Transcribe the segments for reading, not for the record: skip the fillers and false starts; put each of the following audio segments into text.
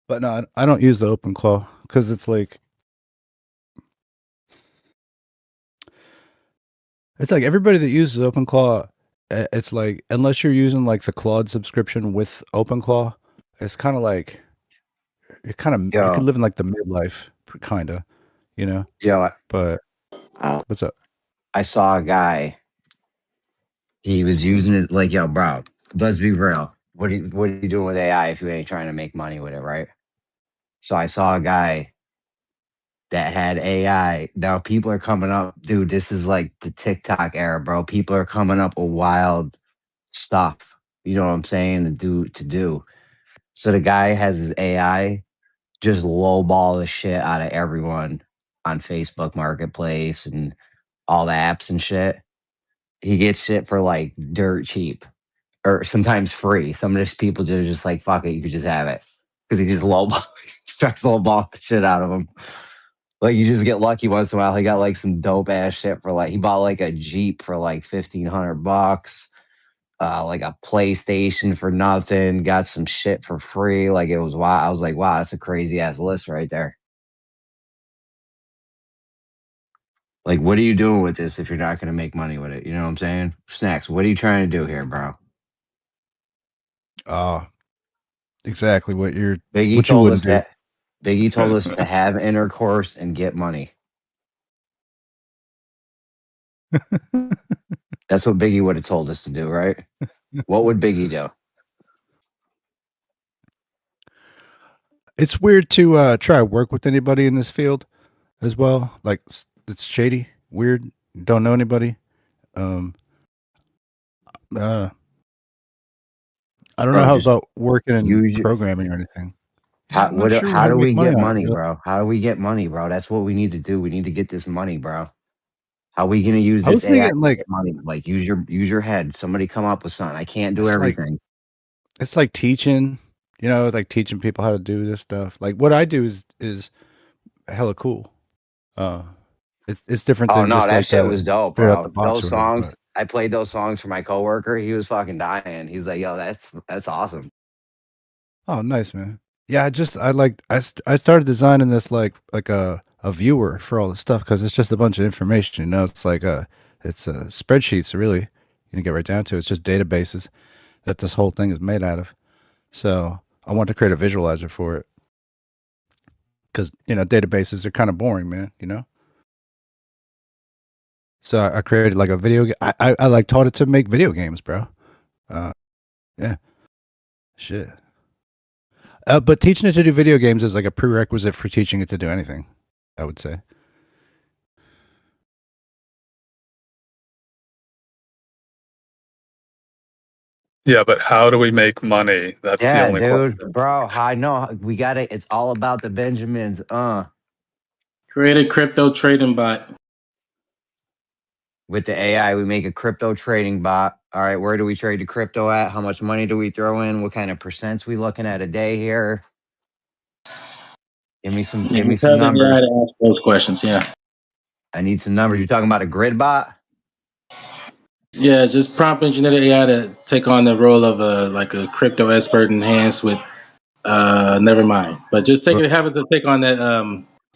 But no, I don't use the OpenClaw because it's like everybody that uses OpenClaw, it's like unless you're using like the Claude subscription with OpenClaw, it's kind of like you could Yo, live in like the midlife, kind of, you know. yo, But I, what's up? I saw a guy. He was using it like, yo, bro. Let's be real. What are you doing with AI if you ain't trying to make money with it, right? So I saw a guy that had AI. Now people are coming up, dude. This is like the TikTok era, bro. People are coming up with wild stuff. You know what I'm saying? To do. So the guy has his AI just lowball the shit out of everyone on Facebook Marketplace and all the apps and shit. He gets shit for like dirt cheap or sometimes free. Some of these people just like, fuck it, you could just have it because he just lowball, strikes lowball the shit out of them. Like you just get lucky once in a while. He got like some dope ass shit for like he bought like a Jeep for like $1,500, like a PlayStation for nothing. Got some shit for free. Like it was wow. I was like, wow, that's a crazy ass list right there. Like, what are you doing with this if you're not going to make money with it? You know what I'm saying? Snacks. What are you trying to do here, bro? Ah, exactly Biggie what you told wouldn't us do. that. Biggie told us to have intercourse and get money. That's what Biggie would have told us to do, right? What would Biggie do? It's weird to try to work with anybody in this field as well. Like it's shady, weird. Don't know anybody. Um, uh, I don't know Bro, how just about working in use your programming or anything. Yeah, I'm not sure how how to do make we money get on it. money, bro? How do we get money, bro? That's what we need to do. We need to get this money, bro. How are we gonna use I this was AI to thinking like get money? Like use your head. Somebody come up with something. I can't do it's like everything. it's like teaching, like teaching people how to do this stuff. Like what I do is hella cool. Uh, it's different Oh than no, just that like shit was dope, straight out the bro. box Those or whatever. songs, But I played those songs for my coworker. He was fucking dying. He's like, "Yo, that's awesome." oh, nice man. Yeah, I started designing this like a viewer for all the stuff because it's just a bunch of information. It's like it's spreadsheets really. You can get right down to it. It's just databases that this whole thing is made out of. So I want to create a visualizer for it because databases are kind of boring, man. So I created like a video. I like taught it to make video games, bro. Uh, yeah, shit. But teaching it to do video games is like a prerequisite for teaching it to do anything. I would say. Yeah, but how do we make money? That's the Yeah, only dude, question. bro. I know we got it. It's all about the Benjamins. Create a crypto trading bot. With the AI, we make a crypto trading bot. All right, where do we trade the crypto at? How much money do we throw in? What kind of percents we looking at a day here? Yeah, Give me just some tell the AI numbers. to ask those questions. Yeah. I need some numbers. You're talking about a grid bot? Yeah, just prompt engineer the AI to take on the role of a crypto expert enhanced with never mind. But just take it having to take on that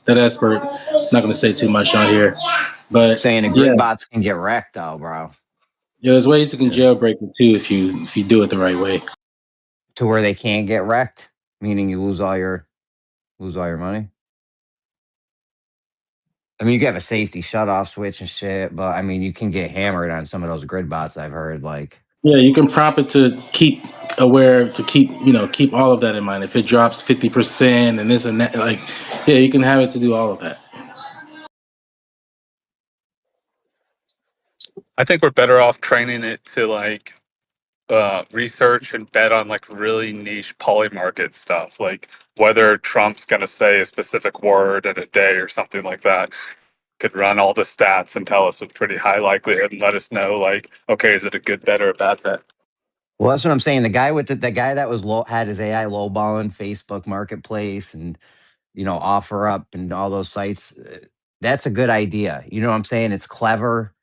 expert. Not gonna say too much on here. But Saying the yeah, grid bots can get wrecked though, bro. yeah, there's ways you can Yeah. jailbreak it too if you do it the right way. To where they can't get wrecked, meaning you lose all your money. I mean, you can have a safety shut off switch and shit, but I mean, you can get hammered on some of those grid bots I've heard. Like, Yeah, you can prompt it to keep aware to keep all of that in mind. If it drops 50% and this and that, like yeah, you can have it to do all of that. I think we're better off training it to like research and bet on like really niche polymarket stuff, like whether Trump's going to say a specific word in a day or something like that. Could run all the stats and tell us with pretty high likelihood and let us know, like, okay, is it a good bet or a bad bet? well, that's what I'm saying. The guy that was low had his AI lowballing Facebook Marketplace and offer up and all those sites. That's a good idea. You know what I'm saying? It's clever.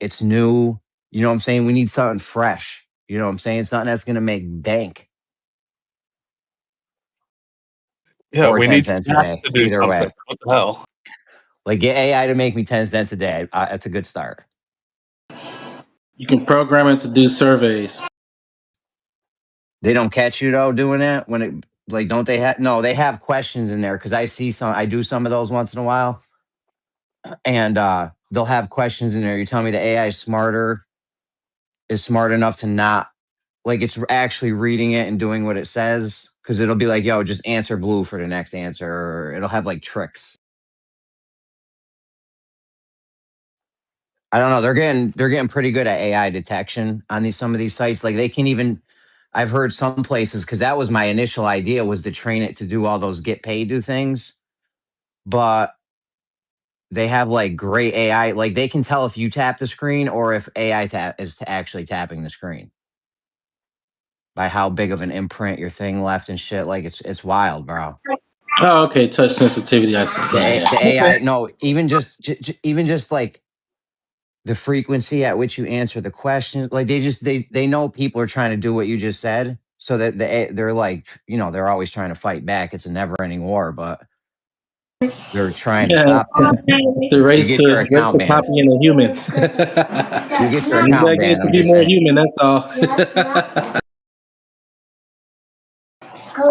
It's new. You know what I'm saying? We need something fresh. You know what I'm saying? Something that's going to make bank. Yeah, or we 10 need cents a Snax day. to do Either something. way, What the hell? like get AI to make me 10 cents a day. That's a good start. You can program it to do surveys. They don't catch you though doing that when it like don't they have no, they have questions in there because I do some of those once in a while. And they'll have questions in there. You tell me the AI is smart enough to not like it's actually reading it and doing what it says. Cause it'll be like, yo, just answer blue for the next answer, or it'll have like tricks. I don't know. They're getting pretty good at AI detection on some of these sites. Like they can even I've heard some places because that was my initial idea was to train it to do all those get paid to things. But they have like great AI. Like they can tell if you tap the screen or if AI is actually tapping the screen by how big of an imprint your thing left and shit. Like it's wild, bro. Oh, okay. Touch sensitivity. I see. Yeah, yeah. The Okay. AI, no, even just like the frequency at which you answer the question, like they know people are trying to do what you just said, so that they're like they're always trying to fight back. It's a never ending war, but they're trying to Yeah, stop that. it's the You race get to your race account to banned. copying a human. You get your You gotta account get it banned. to I'm be just more saying. human. That's all.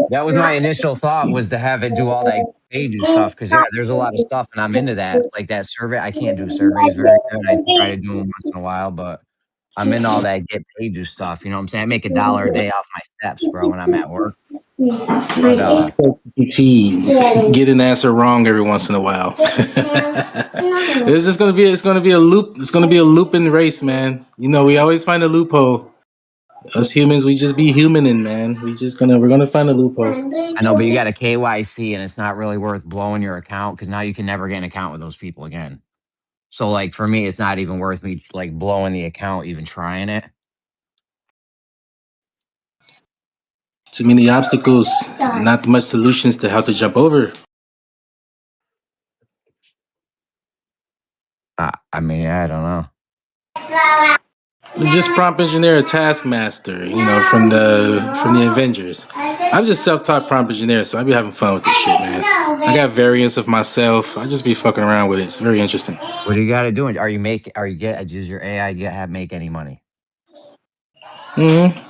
That was my initial thought was to have it do all that page stuff because yeah, there's a lot of stuff and I'm into that. Like that survey, I can't do surveys very good. I try to do them once in a while, but I'm in all that get pages stuff. You know what I'm saying? I make $1 a day off my steps, bro, when I'm at work. But ChatGPT, get an answer wrong every once in a while. This is gonna be it's gonna be a loop. It's gonna be a looping race, man. You know, we always find a loophole. Us humans, we just be humaning, man. We're gonna find a loophole. I know, but you got a KYC and it's not really worth blowing your account because now you can never get an account with those people again. So like for me, it's not even worth me like blowing the account, even trying it. Too many obstacles, not much solutions to how to jump over. I mean, I don't know. Just prompt engineer a taskmaster, from the Avengers. I'm just self-taught prompt engineer, so I be having fun with this shit, man. I got variants of myself. I just be fucking around with it. It's very interesting. What do you got to do? Does your AI make any money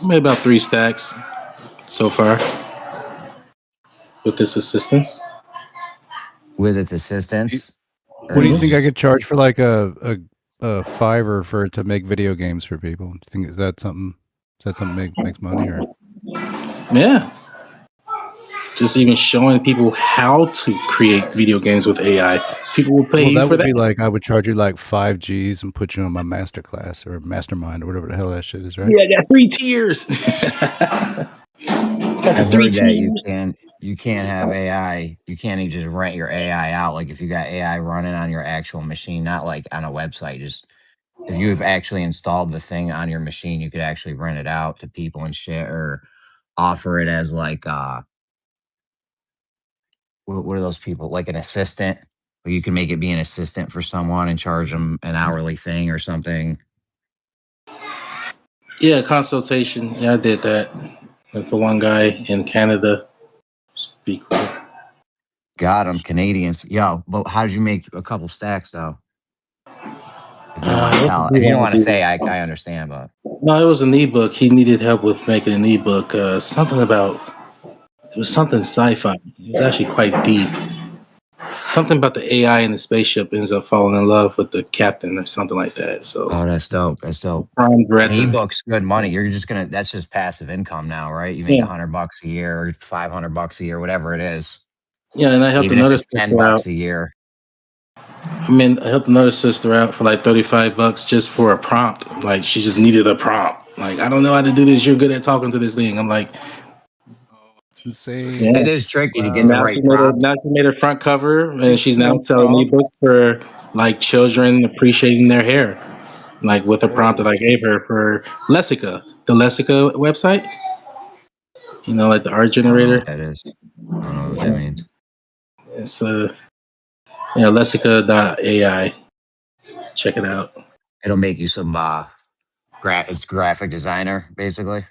Made about 3 stacks so far with this assistance. with its You- assistance? Or What do you you think I just could charge for like a Fiverr for it to make video games for people? Do you think is that something makes money or? Yeah, just even showing people how to create video games with AI. People will pay Well, you that for would that. be like I would charge you like 5 Gs and put you on my master class or mastermind or whatever the hell that shit is, right? Yeah, I got 3 tiers. Got the I've three heard that tiers. you can't have AI. You can't even just rent your AI out. Like if you got AI running on your actual machine, not like on a website. Just if you have actually installed the thing on your machine, you could actually rent it out to people and shit, or offer it as like what are those people like an assistant? Or you can make it be an assistant for someone and charge them an hourly thing or something. Yeah, consultation. Yeah, I did that. And for one guy in Canada. Be cool. God, I'm Canadians. Yo, but how did you make a couple stacks though? If you don't want to What did tell, he if you don't want want to to do? say, I understand, but No, it was an ebook. He needed help with making an ebook. Something about it was something sci-fi. It was actually quite deep. Something about the AI in the spaceship ends up falling in love with the captain or something like that. So oh, that's dope. That's dope. prime An director. ebook's good money. That's just passive income now, right? You make Yeah, $100 a year, or $500 a year, whatever it is. yeah, and I helped Even if another it's ten sister out. bucks a year. I helped another sister out for like $35 just for a prompt. Like she just needed a prompt. Like I don't know how to do this. You're good at talking to this thing. I'm like, Oh, it's insane. yeah. It is tricky to get And the Wow. right prompt. now she made a front cover, and she's It's now a selling prompt. ebooks for like children appreciating their hair, like with a prompt that Holy I gave shit. her for Lessica, the Lessica website. Like the art I don't know generator. what that is. I don't know what that means. It's Lessica.ai. Check it out. It'll make you some it's graphic designer, basically.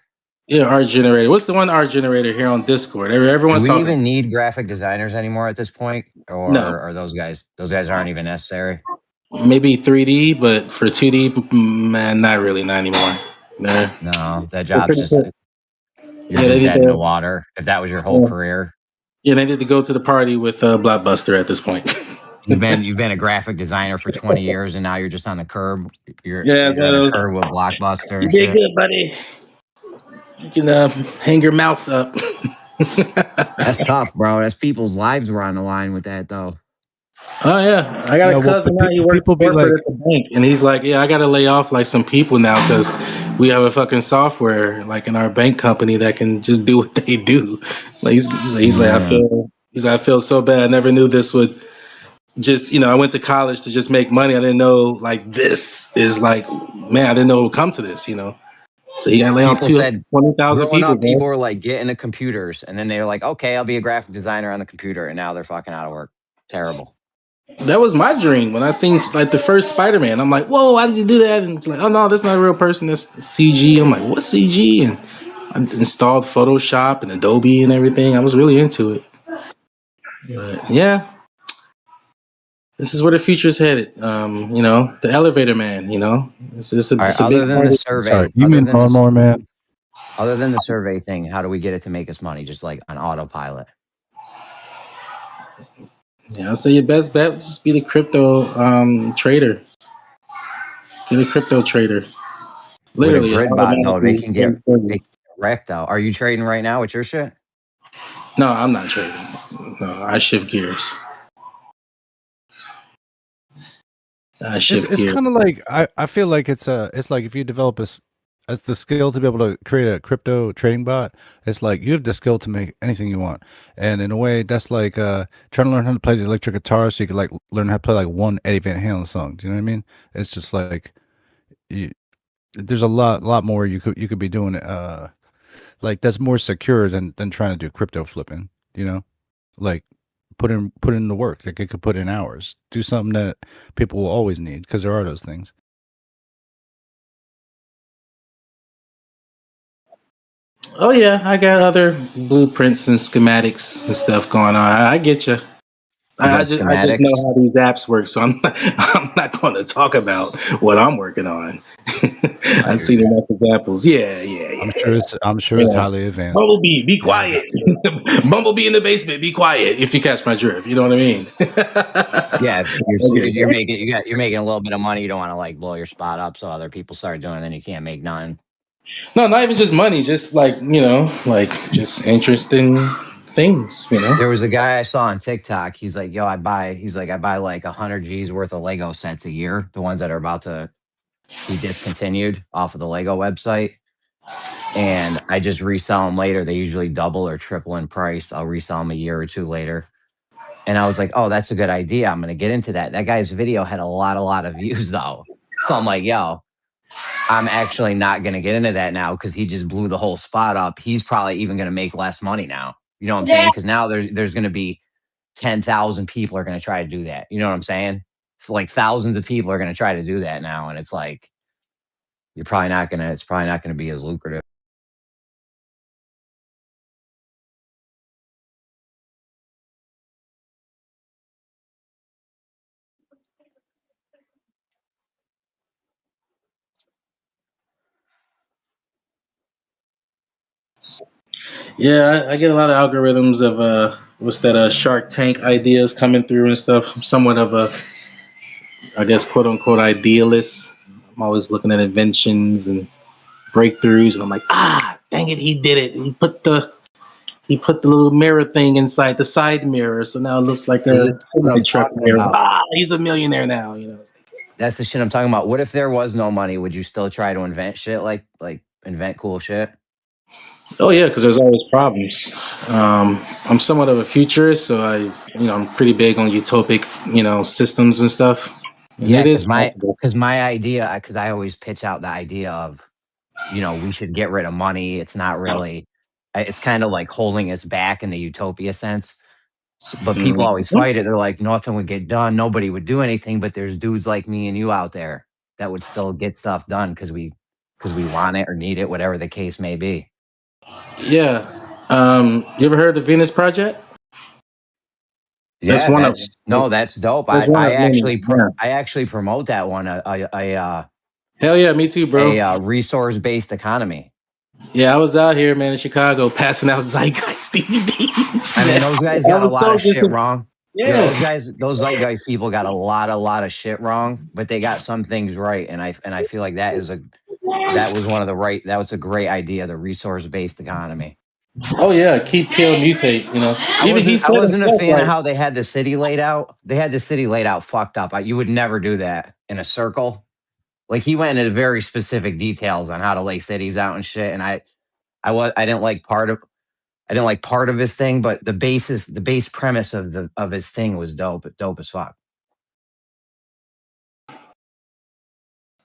Yeah, art generator. What's the one art generator here on Discord? Do Everyone's we talking. even need graphic designers anymore at this point, No, or are those guys aren't even necessary? maybe 3D, but for 2D, man, not really, not anymore. Nah. No, that They're job's pretty just cool. you're Yeah, they just need dead in the to. water. If that was your whole Yeah, career, yeah, they need to go to the party with Blockbuster at this point. you've been a graphic designer for 20 years, and now you're just on the curb. You're Yeah, you're on the curb with Blockbuster you and did shit. good, buddy. You can hang your mouse up. That's tough, bro. That's people's lives were on the line with that, though. Oh yeah, I got a No, well, cousin now. He works people be corporate like, at the bank, and he's like, "Yeah, I got to lay off like some people now because we have a fucking software like in our bank company that can just do what they do." Like he's like, Yeah. I feel so bad. I never knew this would just I went to college to just make money. I didn't know like this is like, man, I didn't know it would come to this. So you got to lay off People said 20,000 growing people, up, bro. people were like getting into computers, and then they were like, "Okay, I'll be a graphic designer on the computer," and now they're fucking out of work. Terrible. That was my dream when I seen like the first Spider-Man. I'm like, whoa, why did you do that? And it's like, oh no, that's not a real person. That's CG. I'm like, what's CG? And I installed Photoshop and Adobe and everything. I was really into it. But yeah, this is where the future is headed. The elevator man. All right. It's a big part of sorry, you mean Br.mor, man? Other than the survey thing, how do we get it to make us money? Just like on autopilot. Yeah, I'll say your best bet would just be the crypto trader. Get a crypto trader. With a Literally, it grid bot though, they automatically can get trades for they you. can get wrecked though. Are you trading right now with your shit? No, I'm not trading. No, I shift gears. I shift It's gears. kind of like I feel like it's like if you develop as the skill to be able to create a crypto trading bot, it's like you have the skill to make anything you want. And in a way, that's like trying to learn how to play the electric guitar so you could like learn how to play like one Eddie Van Halen song. Do you know what I mean? It's just like you, there's a lot more you could be doing. Like that's more secure than trying to do crypto flipping. You know, like put in the work. Like it could put in hours. Do something that people will always need because there are those things. Oh yeah, I got other blueprints and schematics and stuff going on. I get you. You I got just schematics. know how these apps work, so I'm not going to talk about what I'm working on. I I've hear seen you. enough examples. Yeah, yeah, I'm yeah. sure it's Yeah. highly advanced. Bumblebee, be Yeah. quiet. Bumblebee in the basement, be quiet. If you catch my drift, you know what I mean. Yeah, if you're Okay. making you're making a little bit of money. You don't want to like blow your spot up so other people start doing it, then you can't make none. No, not even just money, just like just interesting things. There was a guy I saw on TikTok. He's like, "Yo, I buy like 100 G's worth of Lego sets a year, the ones that are about to be discontinued off of the Lego website, and I just resell them later. They usually double or triple in price. I'll resell them a year or two later." And I was like, "Oh, that's a good idea. I'm going to get into that." That guy's video had a lot of views though. So I'm like, "Yo, I'm actually not going to get into that now because he just blew the whole spot up. He's probably even going to make less money now. You know what I'm saying? Because now there's going to be 10,000 people are going to try to do that. You know what I'm saying? So like thousands of people are going to try to do that now, and it's like you're probably not gonna. It's probably not going to be as lucrative. Yeah, I get a lot of algorithms of what's that Shark Tank ideas coming through and stuff. I'm somewhat of a, I guess, quote unquote idealist. I'm always looking at inventions and breakthroughs, and I'm like, dang it, he did it. He put the little mirror thing inside the side mirror, so now it looks like See, a that's what semi I'm truck talking mirror. about. He's a millionaire now. That's the shit I'm talking about. What if there was no money? Would you still try to invent shit like invent cool shit? Oh yeah, because there's always problems. I'm somewhat of a futurist, so I'm pretty big on utopic, systems and stuff, and Yeah, it is possible. because my idea because I always pitch out the idea of we should get rid of money. It's not really. It's kind of like holding us back in the utopia sense. But people always Mhm. fight it. They're like, nothing would get done. Nobody would do anything. But there's dudes like me and you out there that would still get stuff done because we want it or need it, whatever the case may be. Yeah. You ever heard of the Venus Project? That's Yeah, one of them. that's dope. That's one of many. Yeah. I actually promote that one, Hell yeah, me too, bro. resource based economy. Yeah, I was out here, man, in Chicago, passing out Zeitgeist DVDs. I mean, Man. those guys I got a was lot so of shit dis- wrong. Yeah, Yeah. those Zeitgeist people got a lot of shit wrong, but they got some things right, and I feel like that was a great idea, the resource based economy. Oh yeah, keep, kill, mutate. Even he I said wasn't a himself, fan of like, how they had the city laid out. They had the city laid out fucked up. You would never do that in a circle. Like he went into very specific details on how to lay cities out and shit. And I didn't like part of his thing, but the base premise of his thing was dope as fuck.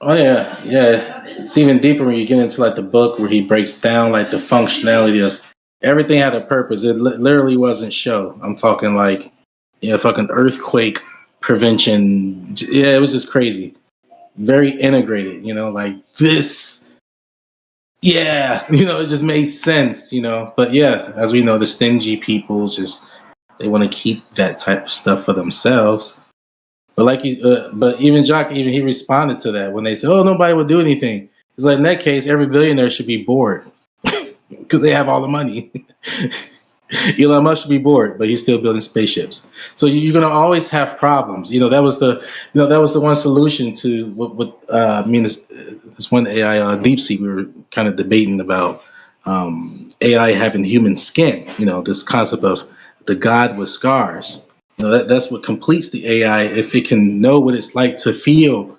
oh yeah, yeah. It's even deeper when you get into like the book where he breaks down like the functionality of everything had a purpose. It literally wasn't show. I'm talking like, yeah, fucking earthquake prevention. Yeah, it was just crazy. Very integrated. Like this. Yeah, it just made sense. But yeah, as we know, the stingy people just they want to keep that type of stuff for themselves. But but even Jock, even he responded to that when they said, "Oh, nobody will do anything." It's like in that case, every billionaire should be bored because they have all the money. Elon Musk should be bored, but he's still building spaceships. So you're going to always have problems. That was the one solution to I mean, this one AI, DeepSeek, we were kind of debating about AI having human skin. This concept of the God with scars. That's what completes the AI if it can know what it's like to feel,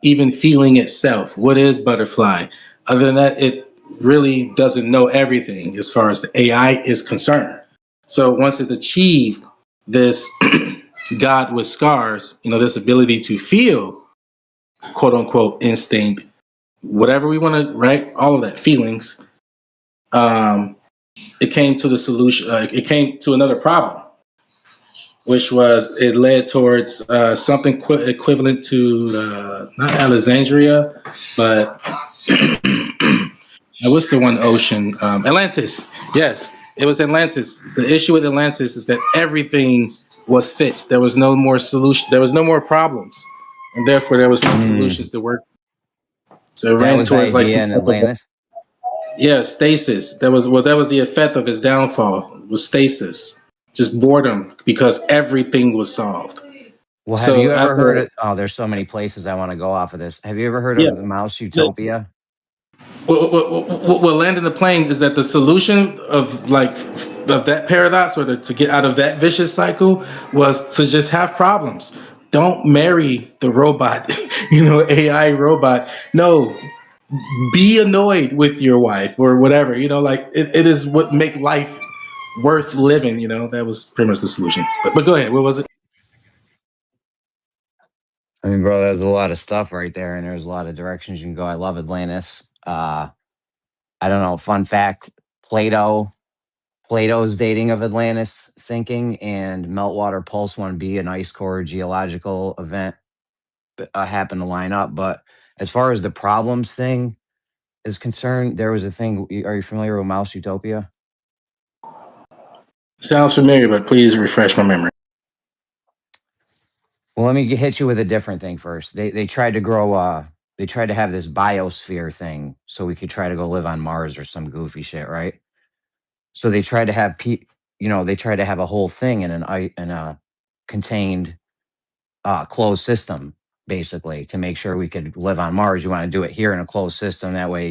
even feeling itself. What is butterfly? Other than that, it really doesn't know everything as far as the AI is concerned. So once it achieved this God with scars, this ability to feel, quote unquote, instinct, whatever we want to, right? All of that feelings. Um, it came to the solution. It came to another problem, which was it led towards something equivalent to not Alexandria, but what's the one ocean? Atlantis. Yes, it was Atlantis. The issue with Atlantis is that everything was fixed. There was no more solution. There was no more problems, and therefore there was no Mm, solutions to work. So it that ran was the towards like some idea in type of Atlantis. stasis. That was the effect of his downfall. Was stasis, just boredom because everything was solved. Well, have you So ever after heard of? Oh, there's so many places I want to go off of this. Have you ever heard yeah, of the Mouse the, Utopia? what landed the plane is that the solution of that paradox or to get out of that vicious cycle was to just have problems. Don't marry the robot, AI robot. No, be annoyed with your wife or whatever. Like it is what make life worth living. That was pretty much the solution. But go ahead. What was it? I mean, bro, there's a lot of stuff right there, and there's a lot of directions you can go. I love Atlantis. I don't know. Fun fact: Plato, Plato's dating of Atlantis sinking and meltwater pulse 1b, an ice core geological event, happened to line up. But as far as the problems thing is concerned, there was a thing. Are you familiar with Mouse Utopia? Sounds familiar, but please refresh my memory. Well, let me hit you with a different thing first. They tried to grow they tried to have this biosphere thing so we could try to go live on Mars or some goofy shit, right? So they tried to have they tried to have a whole thing in a contained closed system basically to make sure we could live on Mars. You want to do it here in a closed system that way,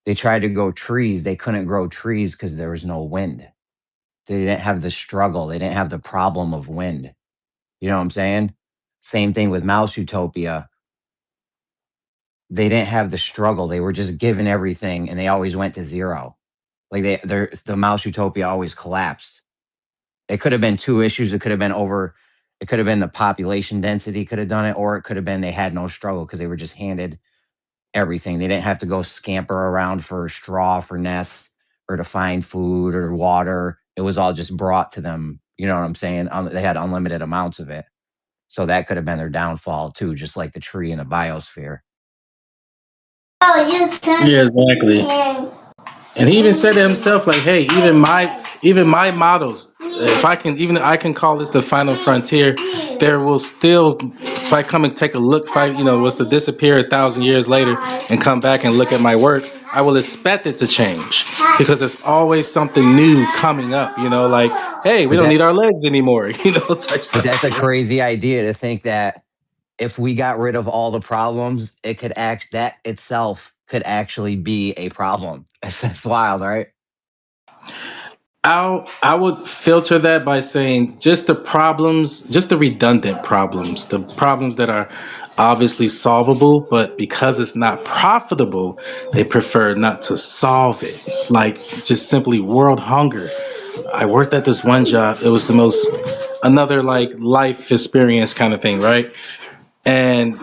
they tried to grow trees. They couldn't grow trees because there was no wind. They didn't have the struggle. They didn't have the problem of wind. You know what I'm saying? Same thing with Mouse Utopia. They didn't have the struggle. They were just given everything and they always went to zero. Like the Mouse Utopia always collapsed. It could have been two issues. It could have been the population density could have done it, or it could have been they had no struggle because they were just handed everything. They didn't have to go scamper around for straw for nests or to find food or water. It was all just brought to them. You know what I'm saying? They had unlimited amounts of it. So that could have been their downfall too, just like the tree in a biosphere. Yeah, exactly. And he even said to himself, like, "Hey, even my models, if I can, even I can call this the final frontier. There will still, if I come and take a look, if I, was to disappear 1,000 years later and come back and look at my work, I will expect it to change because there's always something new coming up. Like, hey, we But don't that need our legs anymore. Type but stuff. that's a crazy idea to think that if we got rid of all the problems, it could act that itself could actually be a problem. That's wild, right? I would filter that by saying just the problems, just the redundant problems, the problems that are obviously solvable, but because it's not profitable, they prefer not to solve it. Like just simply world hunger. I worked at this one job. It was the most another like life experience kind of thing, right? And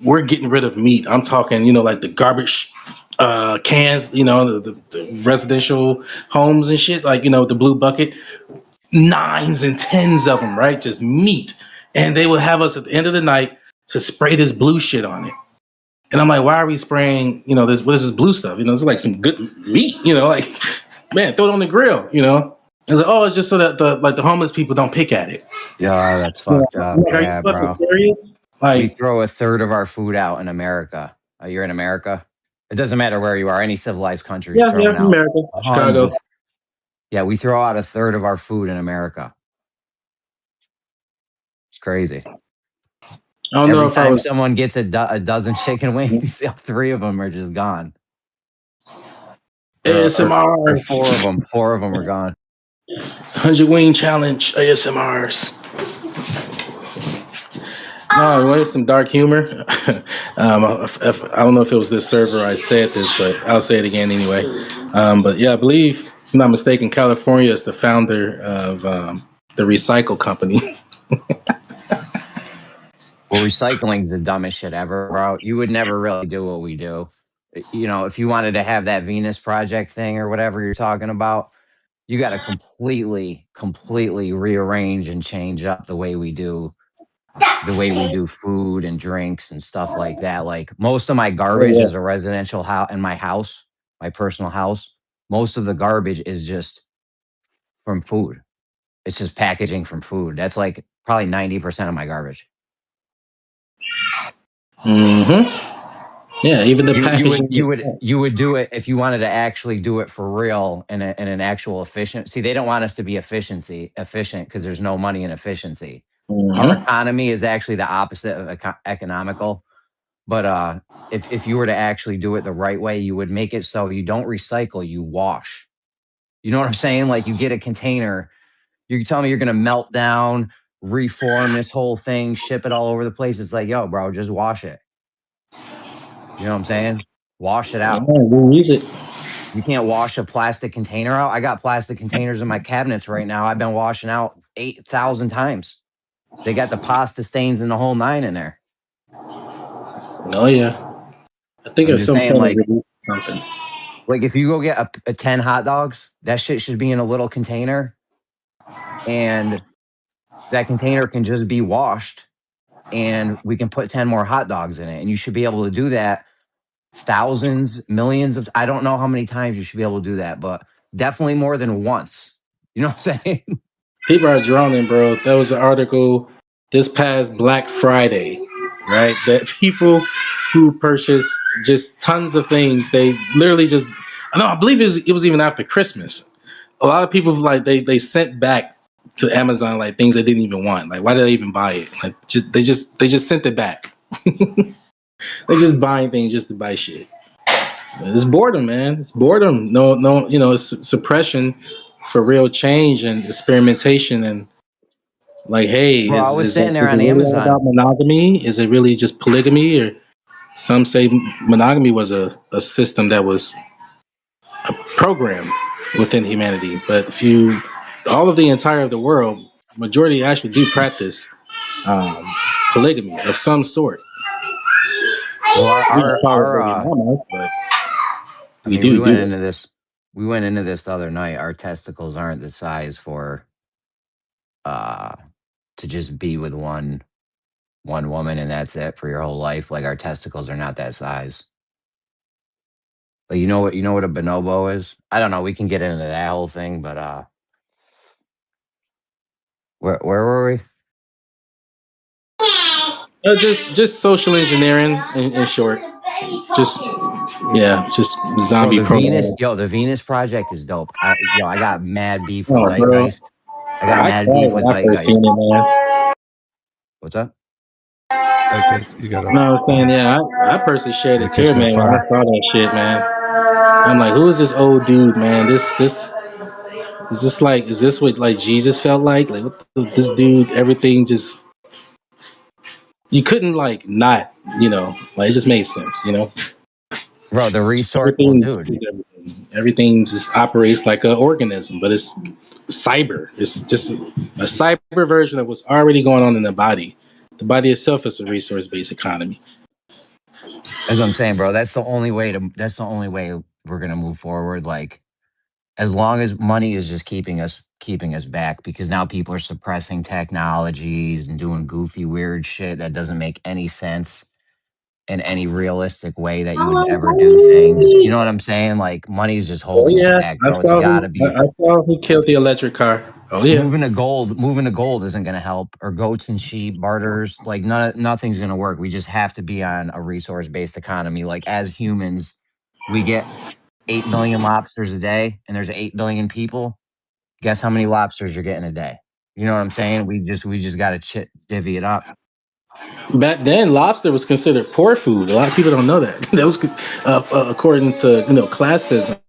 we're getting rid of meat. I'm talking, like the garbage cans, the residential homes and shit, like the blue bucket, nines and tens of them, right? Just meat, and they would have us at the end of the night to spray this blue shit on it. And I'm like, why are we spraying? This what is this blue stuff? It's like some good meat. Like man, throw it on the grill. It's like, oh, it's just so that the homeless people don't pick at it. Yeah, that's Yeah. fucked I'm up. like, are you Yeah, fucking bro. serious? We Like, throw a third of our food out in America. You're in America. It doesn't matter where you are. Any civilized country is yeah, yeah, throwing out America, tons Chicago. of. Yeah, we throw out a third of our food in America. It's crazy. I don't know Every if I time was someone gets a dozen chicken wings, three of them are just gone, or ASMR, four of them. Four of them are gone. 100 wing challenge, ASMRs. No, I wanted some dark humor. I don't know if it was this server I said this, but I'll say it again anyway. But yeah, I believe, if I'm not mistaken, California is the founder of the recycle company. Well, recycling is the dumbest shit ever, bro. You would never really do what we do. If you wanted to have that Venus project thing or whatever you're talking about, you got to completely rearrange and change up the way we do food and drinks and stuff like that. Like most of my garbage Oh is a residential house in my house, my personal house. Most of the garbage is just from food. It's just packaging from food. That's like probably 90% of my garbage. yeah. Yeah, even the You you would packaging. you would you would do it if you wanted to actually do it for real in an actual efficient. See, they don't want us to be efficient because there's no money in efficiency. Our Mm-hmm. economy is actually the opposite of economical. But if you were to actually do it the right way, you would make it so you don't recycle, you wash. You know what I'm saying? Like you get a container, you tell me you're gonna melt down, reform this whole thing, ship it all over the place. It's like, yo, bro, just wash it. You know what I'm saying? Wash it Yeah, out. we'll use it. You can't wash a plastic container out. I got plastic containers in my cabinets right now. I've been washing out 8,000 times. They got the pasta stains and the whole nine in there. Oh yeah, I think I'm there's just some saying, point of like, release something. if you go get a 10 hot dogs, that shit should be in a little container and that container can just be washed and we can put 10 more hot dogs in it. And you should be able to do that thousands, millions of, I don't know how many times you should be able to do that, but definitely more than once. You know what I'm saying? People are drowning, bro. That was an article this past Black Friday, right? That people who purchased just tons of things, they literally just, I know, I believe it was even after Christmas. A lot of people like they sent back to Amazon like things they didn't even want. Like, why did they even buy it? Like, they just sent it back. They're just buying things just to buy shit. It's boredom, man. It's boredom. No, no, it's suppression for real change and experimentation and like, hey, Bro, I was is it sitting there on really all about Amazon. monogamy? Is it really just polygamy? Or some say monogamy was a system that was programmed within humanity. But if you, all of the entire of the world, majority actually do practice um, polygamy of some sort. Well, our, We don't our, call it our, monogamous, but I we mean, we do went do it. into this, we went into this the other night. Our testicles aren't the size for, uh, to just be with one woman and that's it for your whole life. Like our testicles are not that size. Like you know what a bonobo is? I don't know. We can get into that whole thing, but where were we? Just social engineering in short. Just yeah, just Bro, zombie proto. The Venus project is dope. I got mad beef with Oh, bro, Zeitgeist. I got I cried mad beef with when I first seen Zeitgeist. it, man. What's up? That case, you got No, I was saying, a yeah, I personally shed a that case tear, on man, when I fire. saw that shit, man. I'm like, who is this old dude, man? This is this like, is this what like Jesus felt like? Like, what this dude, everything just you couldn't like not, like it just made sense, Bro, the resource. Well, Everything, dude, everything just operates like an organism, but it's cyber. It's just a cyber version of what's already going on in the body. The body itself is a resource-based economy. that's what I'm saying, bro. That's the only way we're gonna move forward. Like, as long as money is just keeping us back, because now people are suppressing technologies and doing goofy, weird shit that doesn't make any sense in any realistic way that you would ever do things. You know what I'm saying? Like, money's just Oh holding us yeah, back, bro. It's gotta be I saw who killed the electric car. Oh yeah. moving to gold isn't going to help, or goats and sheep barters. Like, nothing's going to work. We just have to be on a resource based economy. Like, as humans, we get 8 billion lobsters a day, and there's 8 billion people. Guess how many lobsters you're getting a day? You know what I'm saying? We just got to divvy it up. Back then, lobster was considered poor food. A lot of people don't know that. That was according to classism.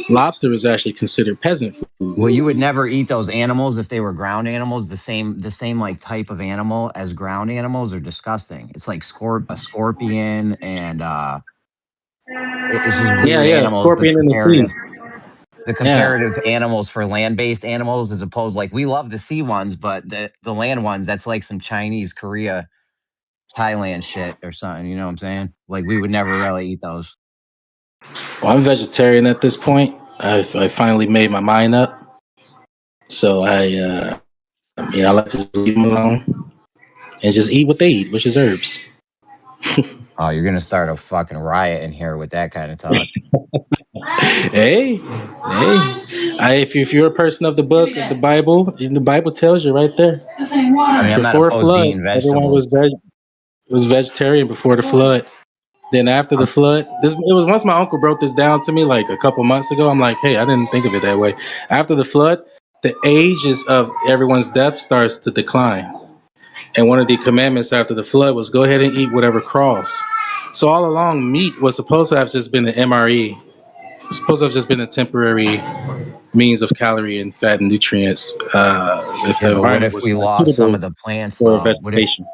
Lobster was actually considered peasant food. Well, you would never eat those animals if they were ground animals. The same like type of animal as ground animals are disgusting. It's like a scorpion, and it's just Yeah, weird yeah, animals. scorpion in the sea. The Yeah. comparative animals for land-based animals, as opposed, like, we love the sea ones, but the land ones, that's like some Chinese, Korea, Thailand shit or something. You know what I'm saying? Like, we would never really eat those. Well, I'm vegetarian at this point. I finally made my mind up, so I like to just leave them alone and just eat what they eat, which is herbs. Oh, you're gonna start a fucking riot in here with that kind of talk. Hey, if you're a person of the book, of the Bible, even the Bible tells you right there. I mean, I'm not Before opposed to flood, eating everyone vegetables. was vegetarian before the flood. Then after the I'm, flood, it was once my uncle broke this down to me like a couple months ago. I'm like, hey, I didn't think of it that way. After the flood, the ages of everyone's death starts to decline. And one of the commandments after the flood was go ahead and eat whatever crawls. So all along, meat was supposed to have just been an MRE. It was supposed to have just been a temporary means of calorie and fat and nutrients if yeah, the but what environment if was we not lost some of suitable the plants for though? vegetation.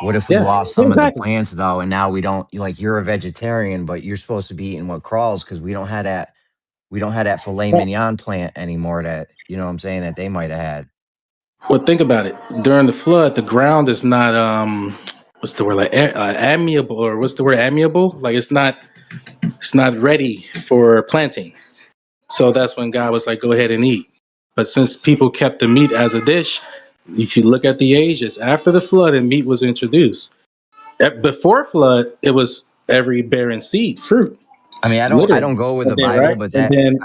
What if we Yeah, lost some of the exactly. plants though, and now we don't, like, you're a vegetarian, but you're supposed to be eating what crawls, because we don't have that filet mignon plant anymore, that, you know what I'm saying, that they might have had. Well, think about it. During the flood, the ground is not what's the word, like amiable, or what's the word, amiable? Like it's not ready for planting. So that's when God was like, go ahead and eat. But since people kept the meat as a dish, if you look at the ages after the flood and meat was introduced, before flood, it was every barren seed, fruit. I mean, I Literally. don't go with And the then Bible, right, but and that then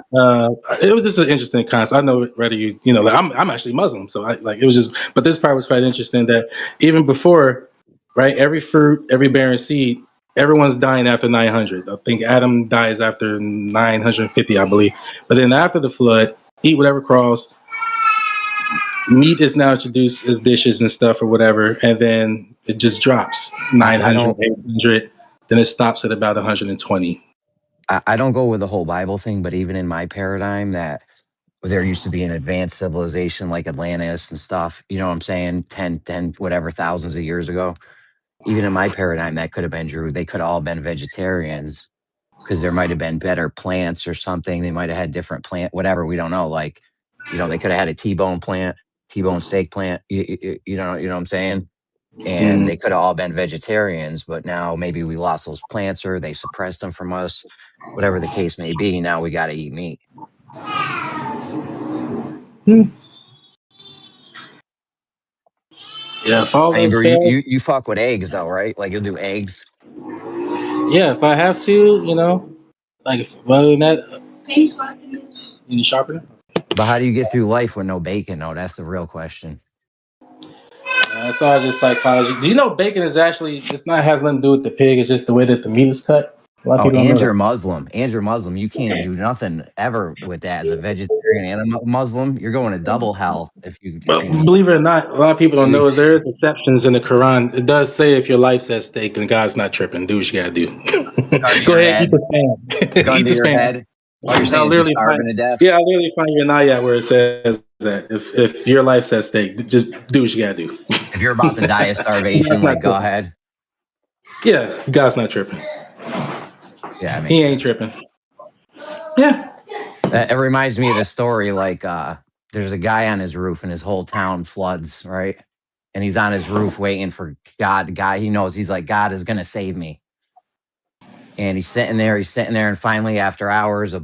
it was just an interesting concept. I know whether like I'm actually Muslim, so I like it was just. But this part was quite interesting that even before, right, every fruit, every barren seed, everyone's dying after 900. I think Adam dies after 950, I believe. But then after the flood, eat whatever crawls. Meat is now introduced as dishes and stuff or whatever, and then it just drops I 900, don't 800. Then it stops at about 120. I don't go with the whole Bible thing, but even in my paradigm, that there used to be an advanced civilization like Atlantis and stuff, you know what I'm saying, 10 whatever thousands of years ago. Even in my paradigm, that could have been true. They could have all been vegetarians, because there might have been better plants or something. They might have had different plant, whatever. We don't know. Like, they could have had a T-bone plant, T-bone steak plant. You know what I'm saying? And they could have all been vegetarians, but now maybe we lost those plants, or they suppressed them from us. Whatever the case may be, now we got to eat meat. Mm. Yeah, if all I mean, else bro, you, fails, you you fuck with eggs though, right? Like, you'll do eggs. yeah, if I have to, Like, other than that, you need sharpener. But how do you get through life with no bacon? No, that's the real question. It's all just psychology. Do you know bacon is actually it's not has nothing to do with the pig? It's just the way that the meat is cut. A lot of Oh, people don't know and you're that. Muslim. And you're Muslim. You can't do nothing ever with that as a vegetarian and a Muslim. You're going to double hell if But you eat. believe it or not, a lot of people If don't you know is eat, there is exceptions in the Quran. It does say if your life's at stake, then God's not tripping. Do what you gotta do. gun to Go your ahead, eat head, the spam. gun Eat to the your spam. head. Oh, you're saying if you're starving to death? I'll literally find you an ayat where it says that if your life's at stake, just do what you gotta do. If you're about to die of God's starvation, not like go tripping. ahead. Yeah, God's not tripping. Yeah, it He makes ain't sense. tripping. Yeah. It reminds me of this story. Like, there's a guy on his roof, and his whole town floods, right? And he's on his roof waiting for God. God, he knows he's like, God is gonna save me. And he's sitting there, and finally, after hours, a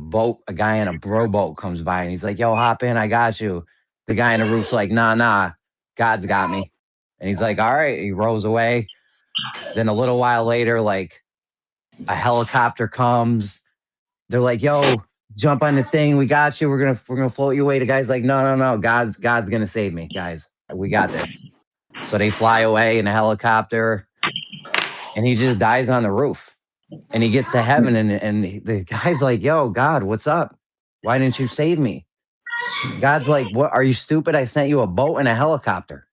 guy in a rowboat comes by, and he's like, "Yo, hop in, I got you." The guy on the roof's like, "Nah, nah, God's got me." And he's like, "All right." He rows away. Then a little while later, like a helicopter comes. They're like, "Yo, jump on the thing. We got you. We're gonna float you away." The guy's like, "No, no, no. God's gonna save me, guys. We got this." So they fly away in a helicopter, and he just dies on the roof. And he gets to heaven, and the guy's like, "Yo, God, what's up? Why didn't you save me?" God's like, "What? Are you stupid? I sent you a boat and a helicopter."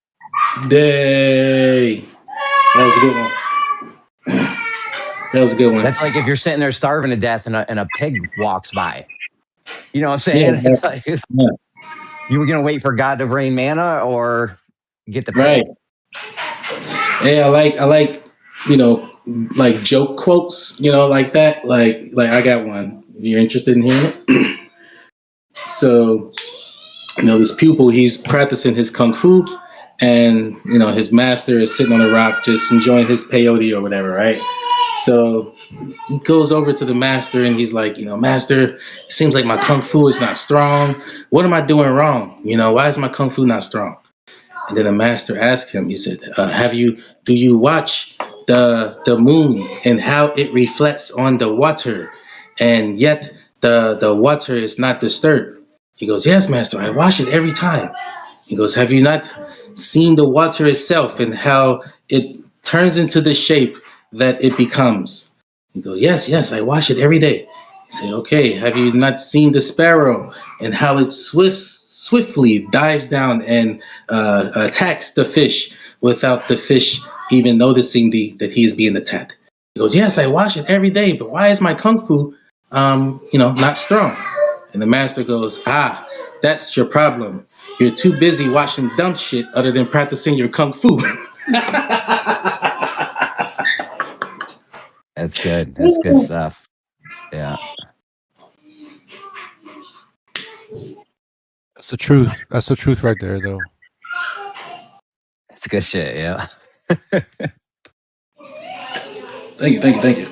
Day. That was a good one. That was a good one. That's like if you're sitting there starving to death, and a pig walks by. You know what I'm Yeah, saying? It's like yeah. you were gonna wait for God to rain manna or get the Right. pig. Hey, I like, you know, like joke quotes, like that. Like I got one. If you're interested in hearing it. So, this pupil, he's practicing his kung fu, and his master is sitting on a rock just enjoying his peyote or whatever, right? So he goes over to the master and he's like, Master, it seems like my kung fu is not strong. What am I doing wrong? Why is my kung fu not strong? And then the master asked him, he said, do you watch the moon and how it reflects on the water, and yet the water is not disturbed? He goes, yes, master, I watch it every time. He goes, have you not seen the water itself and how it turns into the shape that it becomes? He goes, yes, yes, I wash it every day. He said, okay, have you not seen the sparrow and how it swiftly dives down and attacks the fish without the fish even noticing that he is being attacked? He goes, yes, I wash it every day, but why is my kung fu, not strong? And the master goes, that's your problem. You're too busy watching dumb shit other than practicing your kung fu. That's good. That's good stuff. Yeah, That's the truth. That's the truth right there, though. that's good shit. Yeah. Thank you, thank you, thank you.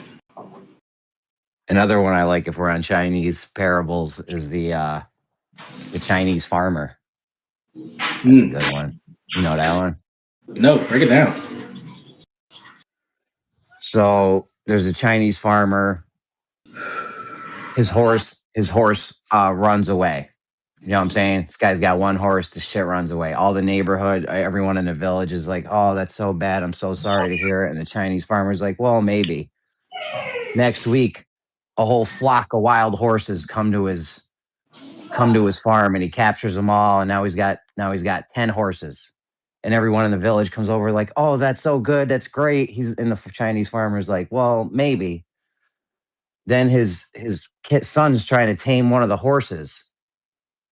Another one I like, if we're on Chinese parables, is the Chinese farmer. That's a Mm. good one. You know that one? No, break it down. So there's a Chinese farmer. His horse runs away. You know what I'm saying? This guy's got one horse. The shit runs away. All the neighborhood, everyone in the village is like, "Oh, that's so bad. I'm so sorry to hear it." And the Chinese farmer's like, "Well, maybe next week, a whole flock of wild horses come to his farm, and he captures them all. And now he's got 10 horses, and everyone in the village comes over like, "Oh, that's so good. That's great." He's and the Chinese farmer's like, "Well, maybe." Then his son's trying to tame one of the horses,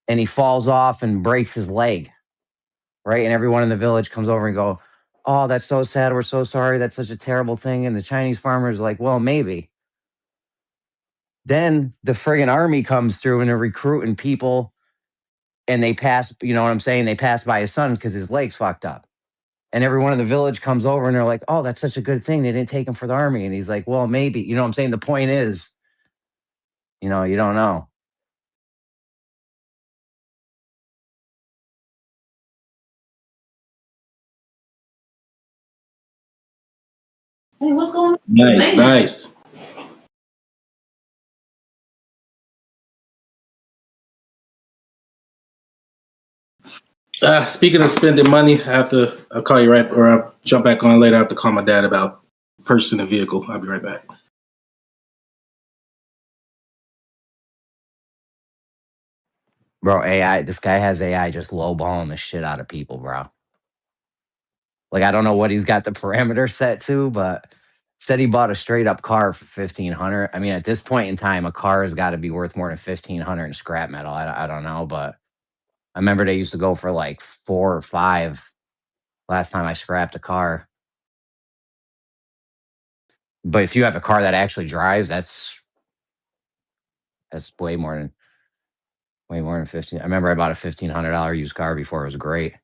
and he falls off and breaks his leg. Right, and everyone in the village comes over and go, "Oh, that's so sad. We're so sorry. That's such a terrible thing." And the Chinese farmer's like, "Well, maybe." Then the friggin' army comes through, and they're recruiting people, and they pass. You know what I'm saying? They pass by his son because his leg's fucked up. And everyone in the village comes over, and they're like, "Oh, that's such a good thing. They didn't take him for the army." And he's like, "Well, maybe." You know what I'm saying? The point is, you don't know. Hey, what's going on? Nice, nice. Speaking of spending money, I'll call you right, or I'll jump back on later. I have to call my dad about purchasing a vehicle. I'll be right back. Bro, AI, this guy has AI just lowballing the shit out of people, bro. Like, I don't know what he's got the parameter set to, but said he bought a straight up car for 1,500. I mean, at this point in time, a car has got to be worth more than 1,500 in scrap metal. I don't know, but I remember they used to go for like 4 or 5 last time I scrapped a car. But if you have a car that actually drives, that's way more than 15. I remember I bought a $1,500 used car before. It was great.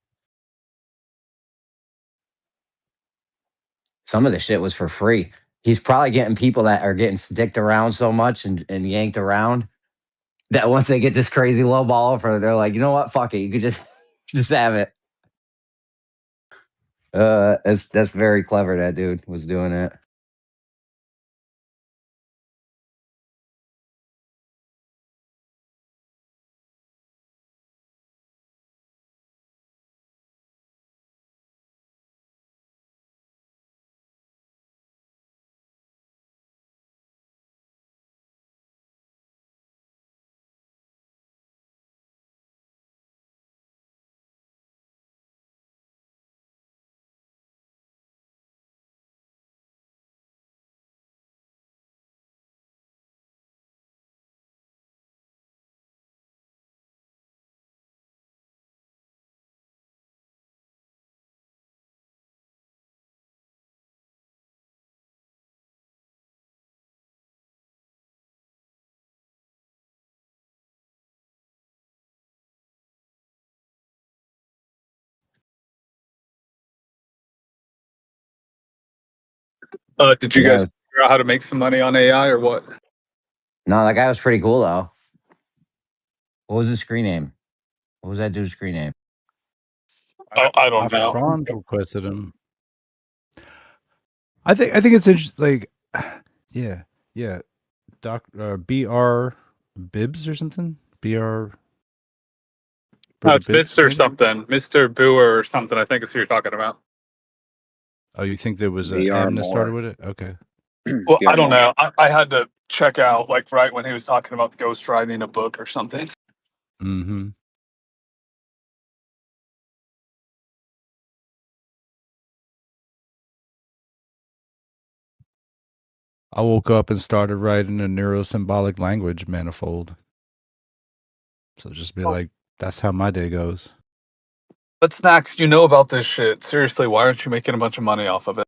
Some of the shit was for free. He's probably getting people that are getting sticked around so much and yanked around that once they get this crazy low ball offer, they're like, you know what? Fuck it. You could just just have it. That's very clever. That dude was doing it. Did The you guy guys was, figure out how to make some money on AI or what? no, that guy was pretty cool though. What was his screen name? What was that dude's screen name? I I don't know. friend requested him. I think it's interesting. Like, yeah, yeah. Br Bibs or something. Br for No, the it's bibs, Mr. maybe. something, Mr. Boer or something. I think is who you're talking about. Oh, you think there was a M that started Br.mor. with it? Okay. Well, I don't Br.mor. know. I had to check out like right when he was talking about ghostwriting a book or something. Mm-hmm. I woke up and started writing a neurosymbolic language manifold. So just be like, that's how my day goes. But Snacks, you know about this shit. Seriously, why aren't you making a bunch of money off of it?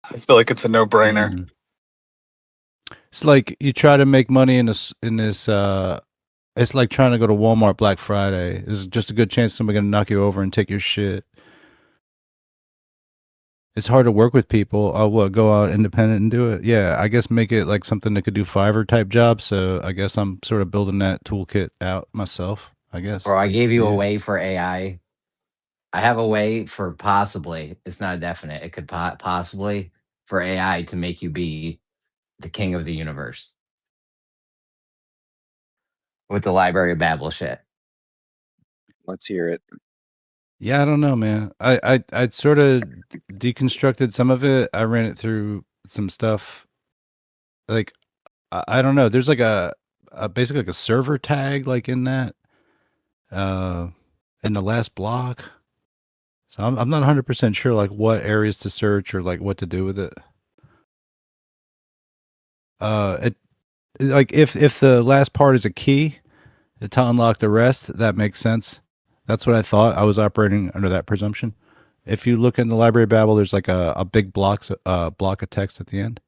I feel like it's a no-brainer. Mhm. It's like you try to make money in this it's like trying to go to Walmart Black Friday. There's just a good chance somebody's gonna knock you over and take your shit. It's hard to work with people. I'll go out independent and do it. Yeah, I guess make it like something that could do Fiverr type jobs. So I guess I'm sort of building that toolkit out myself, I guess. Bro, I gave you a Yeah. way for AI. I have a way for possibly, it's not definite, it could possibly for AI to make you be the king of the universe with the Library of Babel shit. Let's hear it. Yeah, I don't know, man. I sort of deconstructed some of it. I ran it through some stuff. Like I don't know. There's like a basically like a server tag like in that uh in the last block. So I'm not 100% sure like what areas to search or like what to do with it. It like if the last part is a key to unlock the rest, that makes sense. That's what I thought. I was operating under that presumption. If you look in the Library of Babel, there's like a big block of text at the end.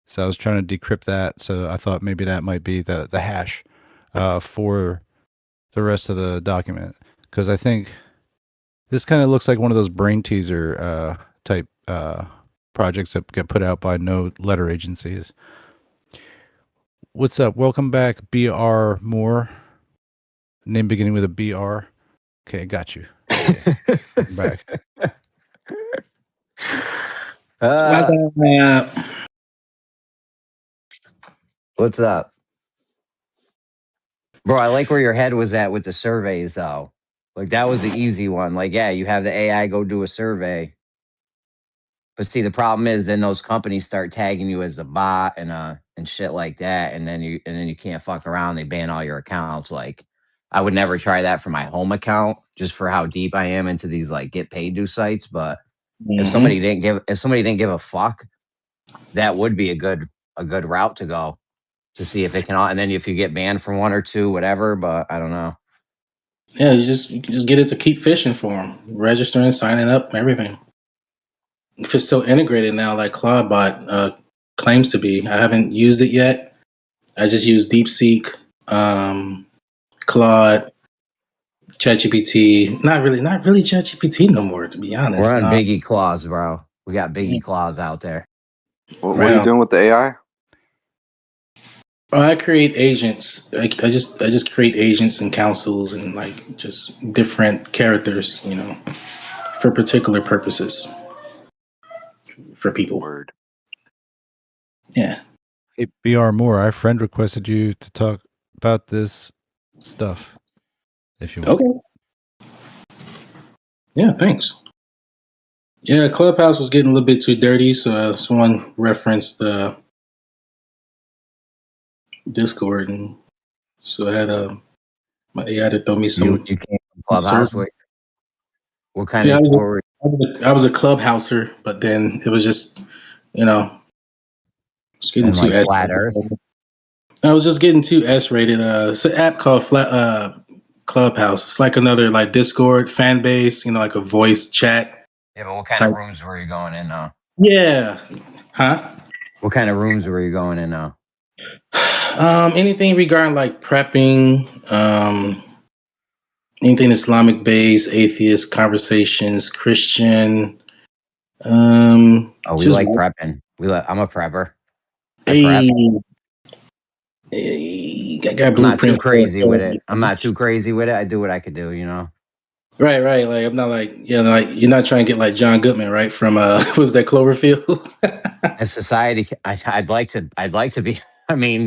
So I was trying to decrypt that. So I thought maybe that might be the hash for the rest of the document. Because I think this kind of looks like one of those brain teaser type projects that get put out by no letter agencies. What's up? Welcome back, Br.mor. Name beginning with a BR. Okay, got you. Yeah, welcome back. uh, what's up? Bro, I like where your head was at with the surveys though. Like that was the easy one. Like, yeah, you have the AI go do a survey. But see, the problem is then those companies start tagging you as a bot and shit like that, and then you can't fuck around. They ban all your accounts. Like, I would never try that for my home account, just for how deep I am into these like get paid to sites. But Mm-hmm. if somebody didn't give a fuck, that would be a good route to go to see if it can. And then if you get banned from one or two, whatever. But I don't know. Yeah, you can just get it to keep fishing for them, registering, signing up, everything. If it's so integrated now, like Claudebot claims to be, I haven't used it yet. I just use DeepSeek, Claude, ChatGPT. Not really ChatGPT no more, to be We're honest. on Biggie Claws, bro. We got Biggie Claws out there. What are you Wow. doing with the AI? I create agents. I just create agents and councils and like just different characters, for particular purposes for people. Word. Yeah. Hey, Br.mor, our friend requested you to talk about this stuff, if you want. Okay. Yeah. Thanks. Yeah, Clubhouse was getting a little bit too dirty, so someone referenced Discord, and so I had my AI to throw me You some came from server. Clubhouse. What kind Yeah, of what were I was a clubhouser, but then it was just, you know, it's getting and too like S. flat Earth? I was just getting too S rated. It's an app called Clubhouse. It's like another like Discord fan base, like a voice chat Yeah, but what kind of type. rooms were you going in now? Yeah. Huh? What kind of rooms were you going in now? Anything regarding like prepping, anything Islamic based, atheist conversations, Christian, Oh, we just like prepping. I'm a prepper. I prep. a, I got I'm not too blueprints for crazy with it. I'm not too crazy with it. I do what I could do, you know. right, right. Like I'm not like like you're not trying to get like John Goodman, right? From what was that Cloverfield? I If society, I'd like to be. I mean,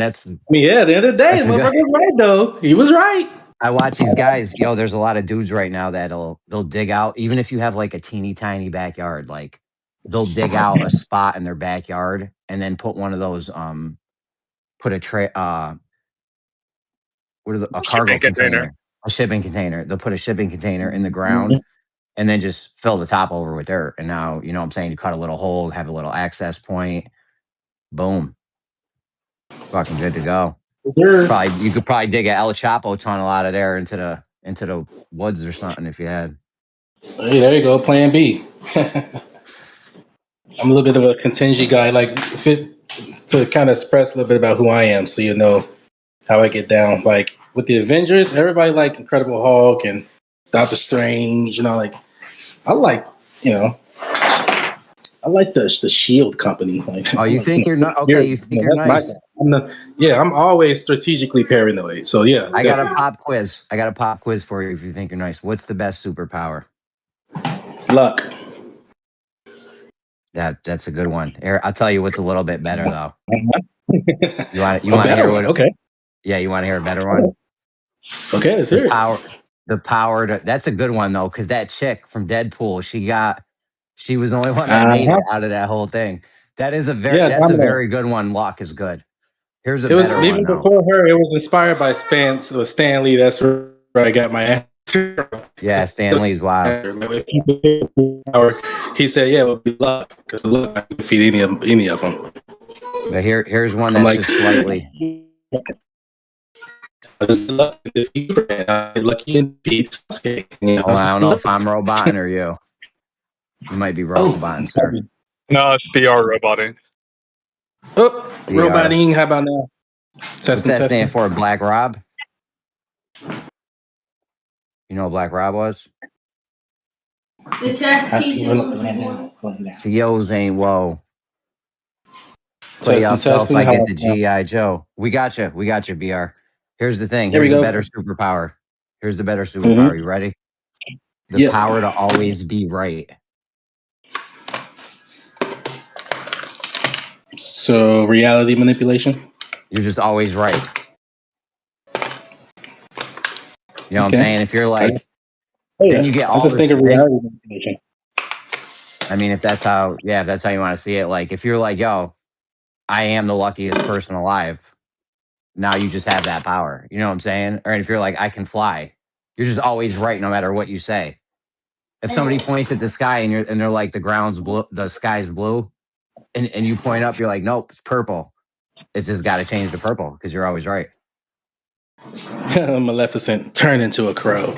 mean, yeah, the other day, that's the a good. motherfucker was right though. He was right. I watch these guys. Yo, there's a lot of dudes right now they'll dig out, even if you have like a teeny tiny backyard, like they'll dig out a spot in their backyard and then put one of those put a tray what is it, a cargo Shipping container. container, a shipping container. They'll put a shipping container in the ground Mhm. and then just fill the top over with dirt. And now, you know what I'm saying? You cut a little hole, have a little access point, boom, fucking good to go. Sure. Probably you could probably dig a El Chapo tunnel out of there into the woods or something if you had. Hey, there you go. Plan B. I'm a little bit of a contingent guy, like to kind of express a little bit about who I am, so you know how I get down. Like with the Avengers, everybody like Incredible Hulk and Doctor Strange. Like I like, you know, I like the Shield company. Like Oh, I'm you like, think you're not okay? here, You think you're that's my nice? guy. Yeah, I'm always strategically paranoid. So yeah, I got a definitely pop quiz. I got a pop quiz for you if you think you're nice. What's the best superpower? luck. That's a good one. Here, I'll tell you what's a little bit better though. You A want to better hear one. what? Okay. Yeah, you want to hear a better one? Okay, let's The hear it. power, the power to. That's a good one though, because that chick from Deadpool, she was the only one that made Uh-huh. it out of that whole thing. Yeah, That's a Domino. very good one. Luck is good. Here's a It was better one even though. before her. It was inspired by Stan Lee. That's where I got my answer from. Yeah, Stan Just Lee's wild. like, if you power, he said, "Yeah, it would be luck because luck I can defeat any of them." But here's one I'm that's like, just slightly. I just luck to defeat Superman. I get lucky and beat Sasuke. Oh, I don't know if I'm roboting or you. You might be Oh, roboting, sir. No, it's BR roboting. oh, BR. roboting. How about now? What's Testing, that stand testing. for? Black Rob? You know what Black Rob was? The chess pieces on the board. CEOs ain't whoa. Play Testing, yourself testing. like How at about the now? GI Joe. We got you. We got you, BR. Here's the thing. There we Here's a better go. superpower. Here's the better Mm-hmm. superpower. You ready? The Yep. power to always be right. So reality manipulation. You're just always right. You know what I'm Okay. saying? If you're I, like, Oh, Then yeah. you get I all just think this. of reality manipulation. I mean, if that's how you want to see it, like if you're like, yo, I am the luckiest person alive, now you just have that power. You know what I'm saying? Or if you're like, I can fly, you're just always right no matter what you say. If somebody points at the sky and they're like, the ground's blue, the sky's blue, and you point up, you're like, nope, it's purple. It's just got to change to purple because you're always right. Maleficent turn into a crow.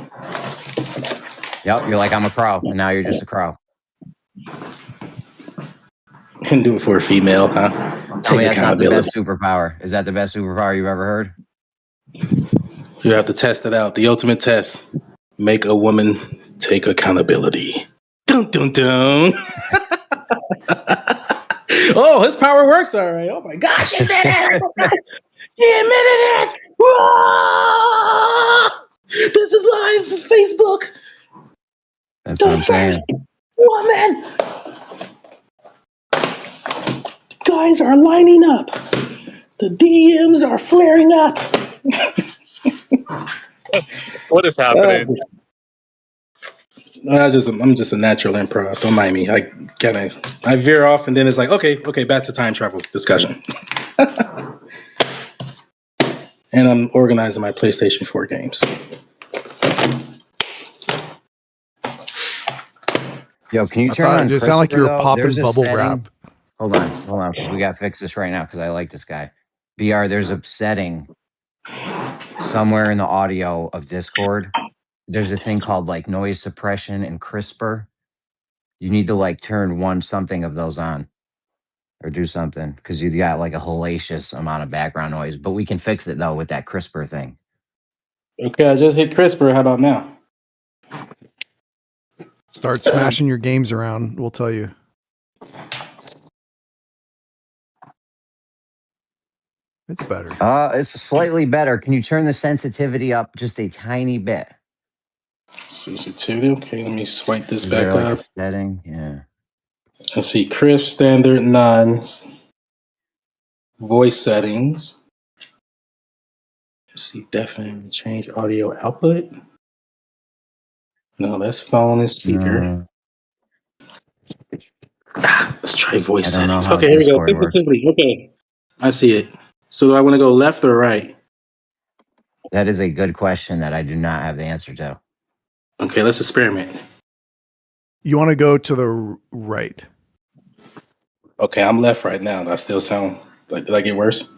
Yep, you're like, I'm a crow, and now you're just a crow. Can do it for a female, huh? Tell me Take that's not the accountability. best superpower. Is that the best superpower you've ever heard? You have to test it out. The ultimate test. Make a woman take accountability. Dun dun dun. Oh, his power works all right. Oh my gosh, he did it! He admitted it! Whoa! This is live for Facebook. That's The what I'm first saying. woman. Guys are lining up. The DMs are flaring up. What is happening? I'm just a natural improv. Don't mind me. I veer off and then it's like, okay, back to time travel discussion. And I'm organizing my PlayStation 4 games. Yo, can you I turn thought on it sounded like CRISPR you were though? popping There's a bubble setting. wrap. Hold on, because we got to fix this right now because I like this guy. BR, there's a setting somewhere in the audio of Discord. There's a thing called like noise suppression and CRISPR. You need to like turn one something of those on or do something because you got like a hellacious amount of background noise. But we can fix it though with that CRISPR thing. Okay, I just hit CRISPR. How about now? Start smashing your games around. We'll tell you. It's better. It's slightly better. Can you turn the sensitivity up just a tiny bit? Sensitivity. Okay, let me swipe this Is back there like a up. setting? Yeah. Let's see. Crisp, standard, none. Voice settings. Let's see. Deafening. Change audio output. No, that's phone and speaker. No, Let's try voice I don't know settings. how Okay, here we go. Discord works. Sensitivity. Okay, I see it. So do I want to go left or right? That is a good question that I do not have the answer to. Okay, let's experiment. You want to go to the right. Okay, I'm left right now. Do I still sound like, did I get worse?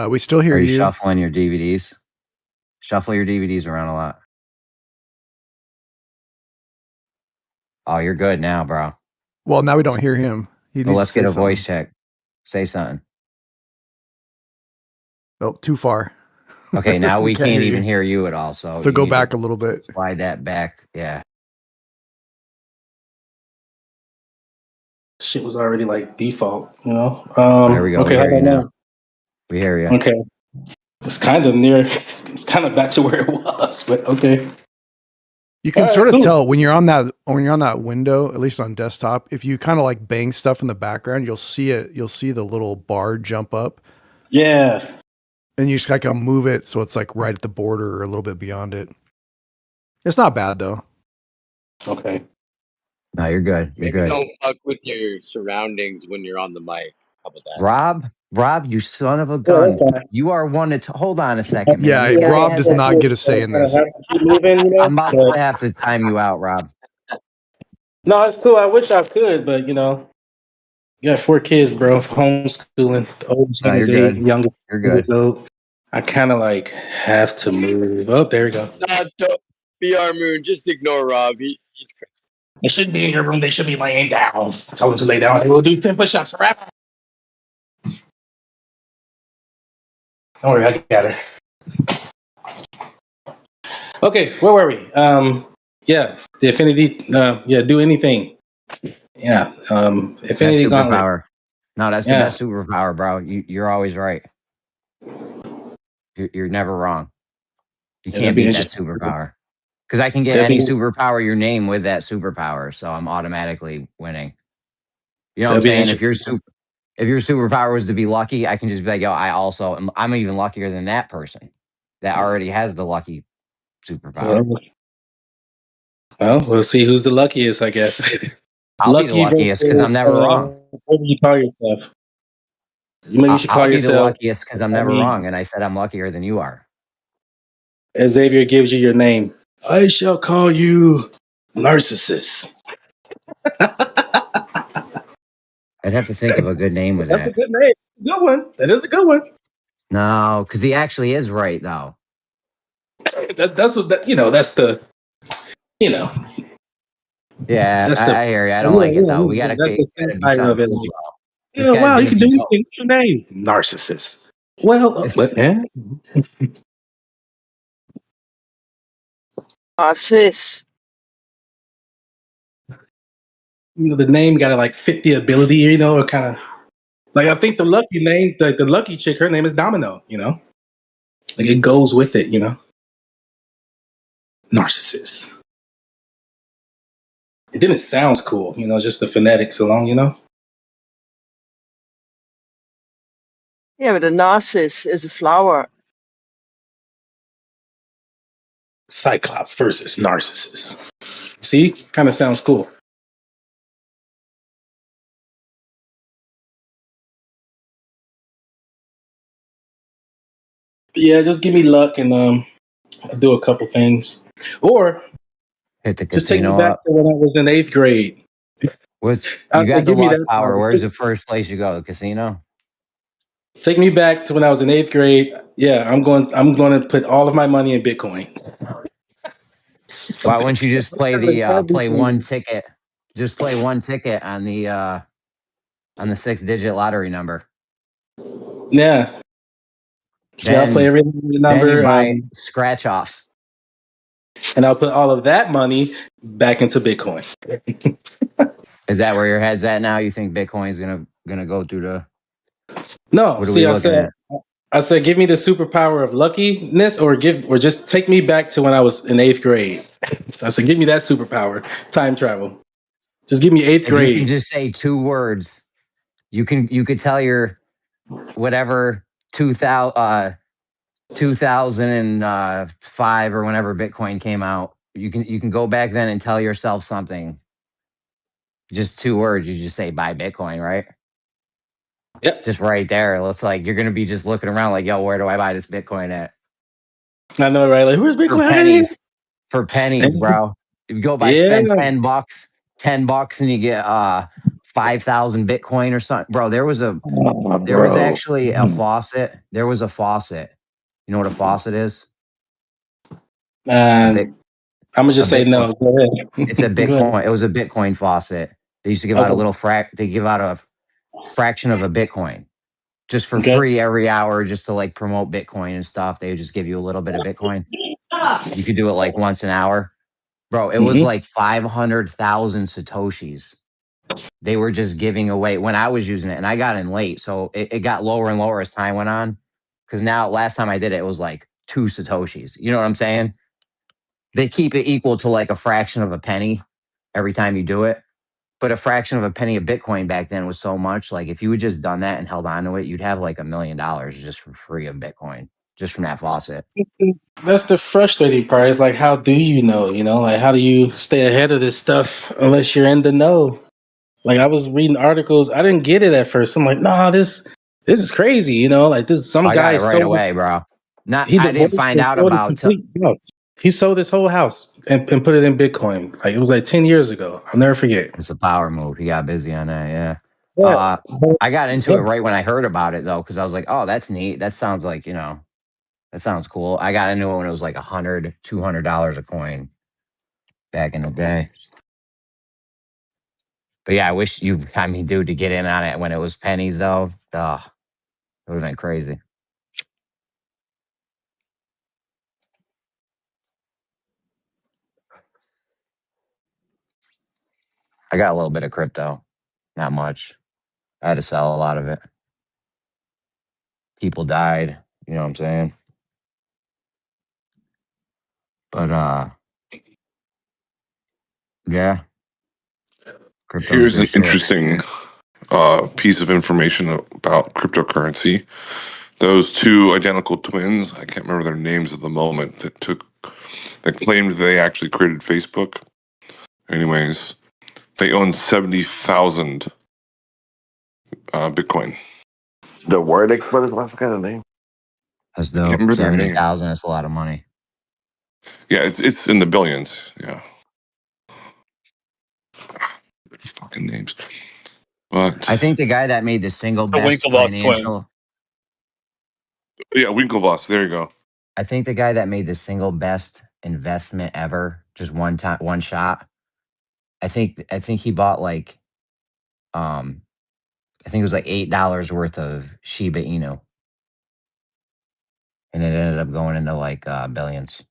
We still hear Are you you. shuffling your DVDs? Shuffle your DVDs around a lot. Oh, you're good now, bro. Well, now we don't hear him. He Well, needs let's to say get a something. voice check. Say something. Oh, too far. Okay, now we can't hear even you. hear you at all. So So you go need back to a little bit. slide that back. Yeah. Shit was already like default, you know. There we go. We Okay, how hear you about now. now? We hear you. Okay, it's kind of near. It's kind of back to where it was, but okay. You can All right, sort of cool. tell when you're on that window, at least on desktop, if you kind of like bang stuff in the background, you'll see it. You'll see the little bar jump up, Yeah. and you just like move it so it's like right at the border or a little bit beyond it. It's not bad though. Okay. No, you're good. You're Maybe good. don't fuck with your surroundings when you're on the mic. How about that? Rob, you son of a Yeah, gun. that's fine. You are one to hold on a second, man. Yeah, This guy Rob has does it. not get a say in this. Keep moving, you know. I'm about But to have to time you out, Rob. no, it's cool. I wish I could, but you know, you got 4 kids, bro. Homeschooling. The oldest No, one you're is 8, good. the youngest You're 2 good. years old. I kind of like have to move. Oh, there we go. Don't BR Moon. Just ignore Rob. He's crazy. They shouldn't be in your room. They should be laying down. Tell them to lay down. They will do 10 push-ups. Right? Don't worry, I got her. Okay, where were we? Yeah, the affinity. Yeah, do anything. Yeah, Best affinity gauntlet. superpower. No, that's the Yeah, best superpower, bro. You're always right. You're never wrong. You yeah, that'd can't be beat that interesting. superpower. Because I can get That'd any be superpower you name with that superpower, so I'm automatically winning. You know what I'm that'd be saying? interesting. If your superpower was to be lucky, I can just be like, yo, I'm even luckier than that person that already has the lucky superpower. Well, Well, we'll see who's the luckiest, I guess. I'll be the Lucky luckiest because versus I'm never wrong. what do you call yourself? Maybe you should call I'll be the yourself. luckiest because I'm I never wrong, mean, and I said I'm luckier than you are. Xavier gives you your name. I shall call you Narcissus. I'd have to think of a good name with That's a that. good name. Good one. That is a good one. No, because he actually is right though. That's what that that's the you know Yeah, that's the I hear you. I yeah, don't like it though. We that's the gotta be satire something of it. cool Like, though. This yeah, guy's wow, you gonna can be do dope. anything. What's your name? Narcissus. Well, This, what? Eh? Sis. The name got to like fit the ability, or kind of like I think the lucky name, like the lucky chick, her name is Domino. Like it goes with it. Narcissus. It didn't sound cool, just the phonetics alone. Yeah, but a narcissus is a flower. Cyclops versus Narcissus. See, kind of sounds cool. But yeah, just give me luck and I'll do a couple things, or hit the just take me casino back up. to when I was in 8th grade. You got the Give me luck that power. power. Where's the first place you go? The casino? Take me back to when I was in 8th grade. Yeah, I'm going. I'm going to put all of my money in Bitcoin. Why wouldn't you just play the play one Everything. ticket? Just play one ticket on the 6-digit lottery number. Yeah, yeah. I'll play Then every then you number, buy scratch offs. and I'll put all of that money back into Bitcoin. Is that where your head's at now? You think Bitcoin's gonna go through the No, what are we see, looking at? I said, give me the superpower of luckiness, or just take me back to when I was in 8th grade. I said, give me that superpower, time travel. Just give me eighth If you can grade. just say two words, you could tell your whatever 2005 or whenever Bitcoin came out. You can go back then and tell yourself something. Just two words. You just say buy Bitcoin, right? Yep, Just right there. It looks like you're gonna be just looking around like, yo, where do I buy this Bitcoin at? I know, right? Like, where's For Bitcoin? I got it pennies. For pennies, here. bro. If you go by Yeah, spend $10 and you get 5,000 Bitcoin or something. Bro, oh, there was bro. actually a faucet. There was a faucet. You know what a faucet is? A bit And I'm gonna a just say Bitcoin. no. Go It's a ahead. Go ahead. Bitcoin. It was a Bitcoin faucet. They used to give out a Okay. little they give out a fraction of a Bitcoin just for Okay. free every hour, just to like promote Bitcoin and stuff. They would just give you a little bit of Bitcoin. You could do it like once an hour. Bro, it was Mm-hmm. like 500,000 Satoshis. They were just giving away when I was using it, and I got in late. So it got lower and lower as time went on. Cause now, last time I did it, it was like 2 Satoshis. You know what I'm saying? They keep it equal to like a fraction of a penny every time you do it. But a fraction of a penny of Bitcoin back then was so much. Like if you had just done that and held on to it, you'd have like $1 million just for free of Bitcoin, just from that faucet. That's the frustrating part. It's like, how do you know? Like, how do you stay ahead of this stuff unless you're in the know? Like, I was reading articles. I didn't get it at first. I'm like, nah, this is crazy. Like this. Some I got guy it right sold. away, bro. Not He I didn't divorced find and out sold his about complete house. He sold his whole house and put it in Bitcoin. Like it was like 10 years ago. I'll never forget. it's a power move. He got busy on that, yeah. Yeah. Uh I got into Yeah. it right when I heard about it though, because I was like, oh, that's neat. That sounds like, that sounds cool. I got into it when it was like $100, $200 a coin back in the day. But yeah, I wish dude, to get in on it when it was pennies though. It would have been crazy. I got a little bit of crypto, not much. I had to sell a lot of it. People died, you know what I'm saying? But yeah, crypto's Here's good an shit. interesting piece of information about cryptocurrency. Those two identical twins, I can't remember their names at the moment, that claimed they actually created Facebook. anyways, they own 70,000 Bitcoin. The word express, what kind of name? That's I can't dope. remember their name. 70,000. That's a lot of money. Yeah, it's in the billions. Yeah, fucking names. But I think the guy that made the single The best Winklevoss twins. financial. yeah, Winklevoss. There you go. I think the guy that made the single best investment ever, just one time, one shot. I think he bought like, I think it was like $8 worth of Shiba Inu, and it ended up going into like billions.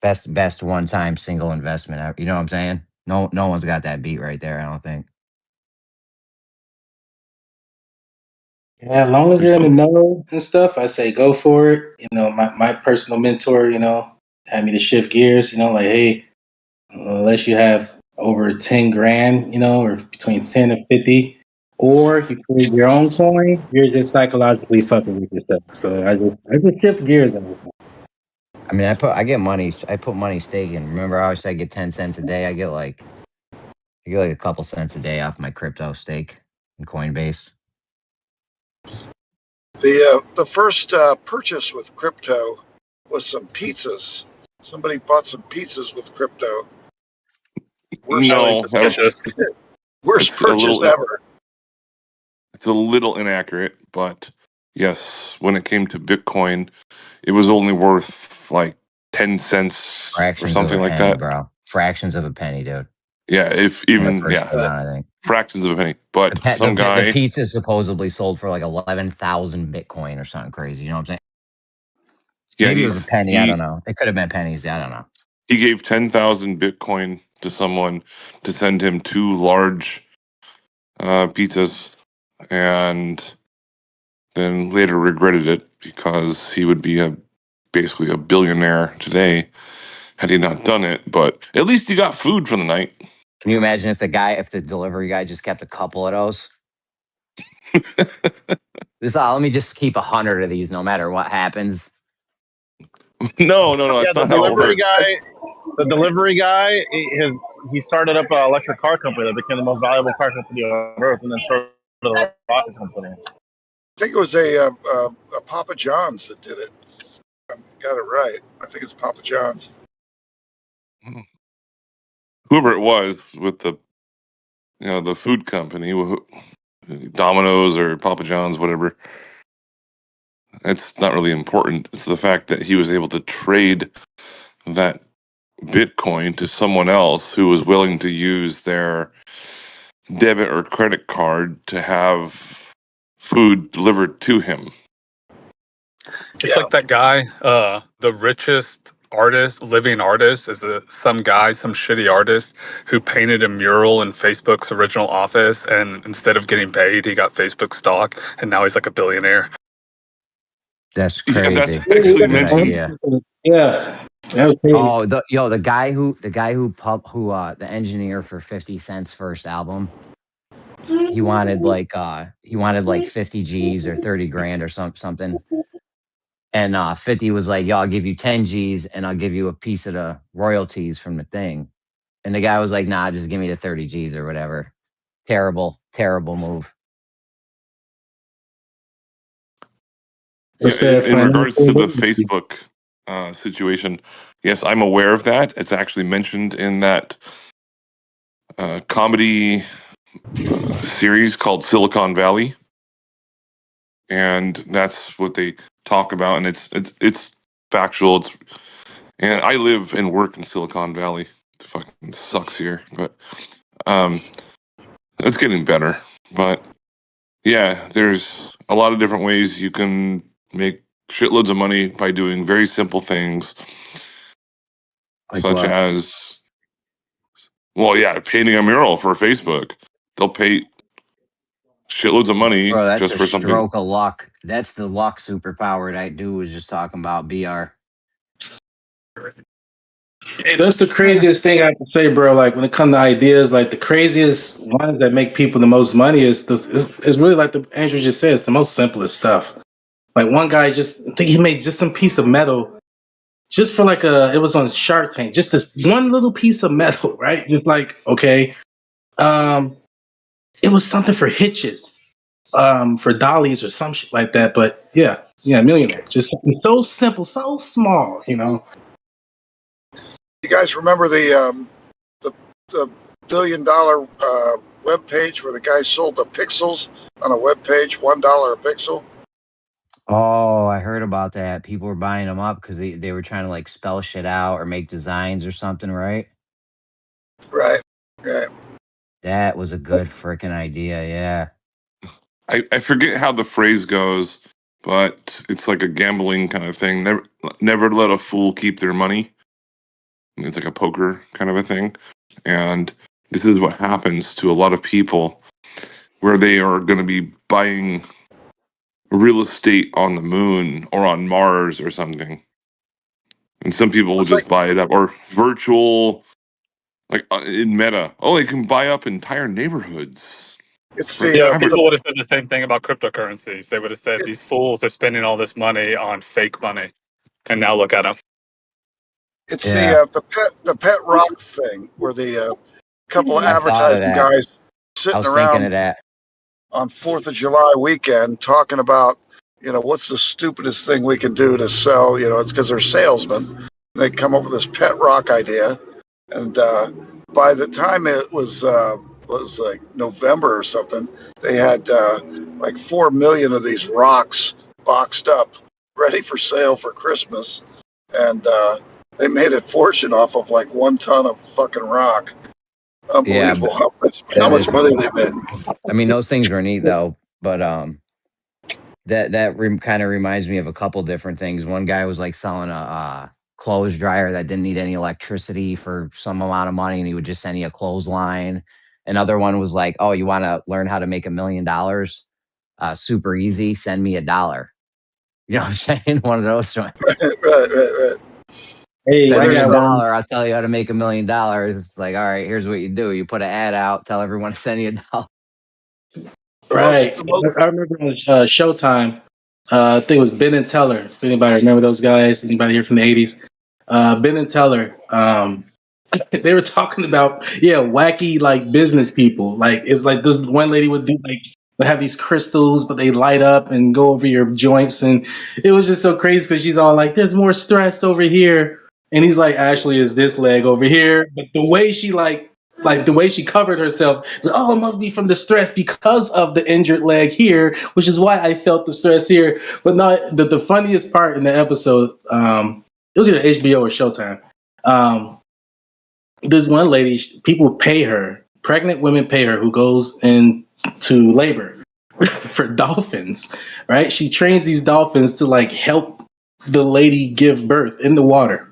Best one time single investment ever. You know what I'm saying? No one's got that beat right there. I don't think. Yeah, as long as There's you're in the some. know and stuff, I say go for it. My personal mentor, had me to shift gears. Like, hey, unless you have over 10 grand, or between 10 and 50, or you create your own coin, you're just psychologically fucking with yourself. So I just shift gears. I mean, I get money. I put money staking. Remember, I always say I get 10 cents a day. I get like a couple cents a day off my crypto stake in Coinbase. The first purchase with crypto was some pizzas. Somebody bought some pizzas with crypto. Worst Highly No, that was suspicious. worst it's a purchase little. ever. It's a little inaccurate, but yes, when it came to Bitcoin, it was only worth like 10 cents or Fractions of a something like penny, that. bro. Fractions of a penny, dude. Yeah, if When it even first yeah, came out, I think. fractions of a penny. But some The guy pizza supposedly sold for like 11,000 Bitcoin or something crazy. You know what I'm saying? yeah, Maybe it he was a penny. I don't he know. It could have been pennies. I don't know. he gave 10,000 Bitcoin to someone to send him two large pizzas, and then later regretted it because he would be basically a billionaire today had he not done it. But at least he got food for the night. Can you imagine if the delivery guy just kept a couple of those? Let me just keep 100 of these, no matter what happens. No, Yeah, that's not how it works. the delivery guy, he started up an electric car company that became the most valuable car company on earth, and then started a rocket company. I think it was a Papa John's that did it. Got it right. I think it's Papa John's. Whoever it was with the food company, Domino's or Papa John's, whatever. It's not really important. It's the fact that he was able to trade that Bitcoin to someone else who was willing to use their debit or credit card to have food delivered to him. It's Yeah, like that guy, the richest living artist, is some guy, some shitty artist who painted a mural in Facebook's original office, and instead of getting paid, he got Facebook stock, and now he's like a billionaire. That's Yeah, that's crazy. That's a actually good mentioned. idea. Yeah, that was crazy. Oh, the engineer for 50 Cent's first album, he wanted like 50 G's or 30 grand or something. And 50 was like, yo, I'll give you 10 G's and I'll give you a piece of the royalties from the thing. And the guy was like, nah, just give me the 30 G's or whatever. Terrible, terrible move. Yeah, What's that in financial regards to the literacy? Facebook situation, yes, I'm aware of that. It's actually mentioned in that comedy series called Silicon Valley, and that's what they talk about. And it's factual. And I live and work in Silicon Valley. It fucking sucks here, but um, it's getting better. But yeah, there's a lot of different ways you can make shitloads of money by doing very simple things, Like such what? as, well, yeah, painting a mural for Facebook. They'll pay shitloads of money Bro, that's just a for something. stroke of luck. That's the luck superpower that dude was just talking about, BR. Hey, that's the craziest thing I have to say, bro. Like when it comes to ideas, like the craziest ones that make people the most money is really like the Andrew just said, it's the most simplest stuff. Like one guy I think he made just some piece of metal just for like it was on Shark Tank, just this one little piece of metal, right? Just like, okay, it was something for hitches, for dollies or some shit like that. But yeah, millionaire, just something so simple, so small, you know. You guys remember the $1 billion web page where the guy sold the pixels on a web page, $1 a pixel? Oh, I heard about that. People were buying them up because they were trying to like spell shit out or make designs or something, right? Right. Right. That was a good freaking idea. Yeah. I forget how the phrase goes, but it's like a gambling kind of thing. Never let a fool keep their money. It's like a poker kind of a thing. And this is what happens to a lot of people where they are going to be buying real estate on the moon or on Mars or something. And some people will It's just like buy it up or virtual, like in Meta. Oh, they can buy up entire neighborhoods it's for Yeah, the people would have said the same thing about cryptocurrencies. They would have said it, these fools are spending all this money on fake money, and now look at them. it's Yeah. the pet rocks thing where the couple of I thought of advertising that. guys I sitting was thinking of around that. on 4th of July weekend talking about, what's the stupidest thing we can do to sell, it's because they're salesmen. They come up with this pet rock idea. And by the time it was like November or something, they had like 4 million of these rocks boxed up, ready for sale for Christmas. And they made a fortune off of like 1 ton of fucking rock. Yeah, Unbelievable but how that much is. money they made. I mean, those things were neat though. But kind of reminds me of a couple different things. One guy was like selling a clothes dryer that didn't need any electricity for some amount of money, and he would just send you a clothesline. Another one was like, "Oh, you want to learn how to make $1 million? Super easy. Send me $1." You know what I'm saying? One of those. Right. Hey, Well, Send I me there's a got no, one. dollar. I'll tell you how to make $1 million. It's like, all right, here's what you do. You put an ad out, tell everyone to send you $1. the most, Right, the most, I remember on Showtime. I think it was Ben and Teller. If anybody remember those guys, anybody here from the '80s? Ben and Teller. They were talking about wacky like business people. Like it was like this one lady would do like would have these crystals, but they light up and go over your joints, and it was just so crazy because she's all like, "There's more stress over here," and he's like, "Actually, is this leg over here?" But the way she like the way she covered herself, like, oh, it must be from the stress because of the injured leg here, which is why I felt the stress here. But not the funniest part in the episode. It was either HBO or Showtime. Um, this one lady, people pay her, pregnant women pay her who goes into labor for dolphins, right? She trains these dolphins to like help the lady give birth in the water.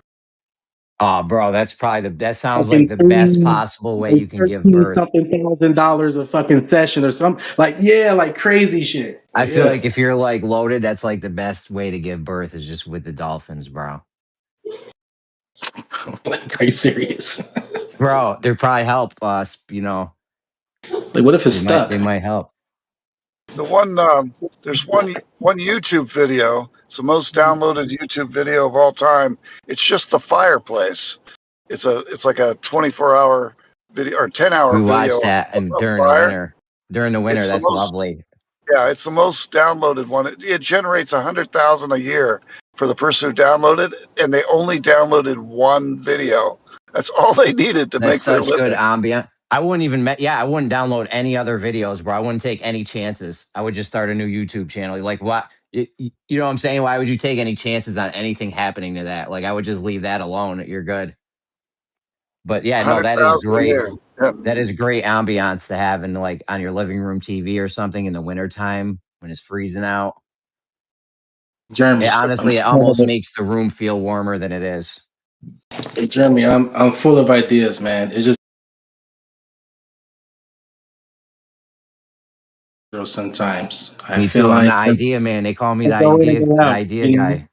Oh, bro, that sounds like Fucking the best three, possible way like you can give 13 birth. something $1,000 a fucking session or something. Like crazy shit. I Like, feel yeah. like if you're like loaded, that's like the best way to give birth is just with the dolphins, bro. Like, are you serious? Bro, they probably help us, you know. Like, what if it's They stuck? might help. the one, there's one YouTube video. It's the most downloaded YouTube video of all time. It's just the fireplace. It's like a 24-hour video or 10-hour We video watched that and of during the fire. winter. During the winter, It's the that's most lovely. Yeah, it's the most downloaded one. It generates 100,000 a year for the person who downloaded, and they only downloaded one video. That's all they needed to That's make their such good living. ambient. I wouldn't even I wouldn't download any other videos, bro. I wouldn't take any chances. I would just start a new YouTube channel. Like what you know what I'm saying? Why would you take any chances on anything happening to that? Like I would just leave that alone. You're good. But yeah, no, that is 100,000 a great. year. Yeah. That is great ambiance to have in like on your living room TV or something in the wintertime when it's freezing out. It Jeremy, I'm honestly, it full of almost it. makes the room feel warmer than it is. Hey, Jeremy, I'm full of ideas, man. It's just sometimes I Me feel too. I'm the like idea man. They call me I go in and go the out. idea You know? guy.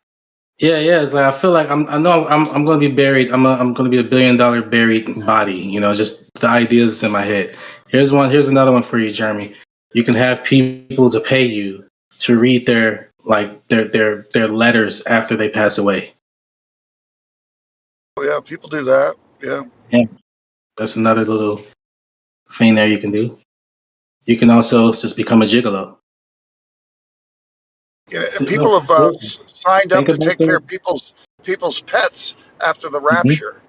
Yeah. It's like I feel like I know I'm going to be buried. I'm going to be $1 billion buried body. You know, just the ideas in my head. Here's one. Here's another one for you, Jeremy. You can have people to pay you to read their letters after they pass away. Yeah, people do that. Yeah. Yeah, that's another little thing there you can do. You can also just become a gigolo. Yeah, and See, look, people have signed think up to about take care that. of people's pets after the Mhm. rapture.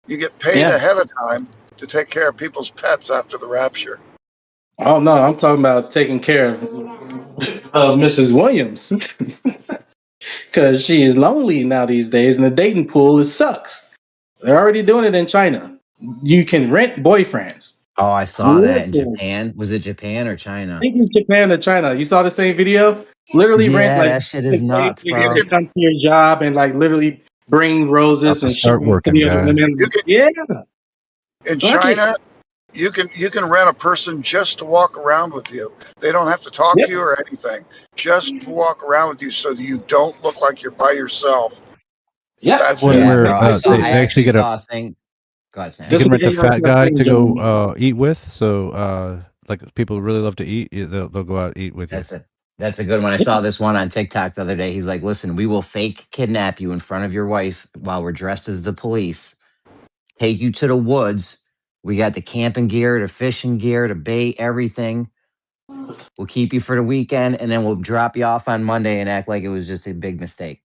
You get paid Yeah. ahead of time to take care of people's pets after the rapture. Oh no, I'm talking about taking care of Mrs. Williams because she is lonely now these days, and the dating pool sucks. They're already doing it in China. You can rent boyfriends. Oh, I saw Live that in for it. Japan. Was it Japan or I China? think it's Japan or China. You saw the same video? Literally rent Yeah, like that shit they is nuts, You bro. they can come to your job and like literally bring roses About to and shit start to working, the other guys. you women. can Yeah, in fuck it. China. You can rent a person just to walk around with you. They don't have to talk Yep. to you or anything. Just to walk around with you so that you don't look like you're by yourself. They Yep. have That's one it. Yeah, where bro. I saw. I they actually actually get a saw a thing. God, you This Snax. can is rent the the fat AI guy to thing, go Jeremy. eat with. So like people who really love to eat, they'll go out and eat with you. That's a good one. I saw this one on TikTok the other day. He's like, "Listen, we will fake kidnap you in front of your wife while we're dressed as the police. Take you to the woods. We got the camping gear, the fishing gear, the bait, everything. We'll keep you for the weekend, and then we'll drop you off on Monday and act like it was just a big mistake."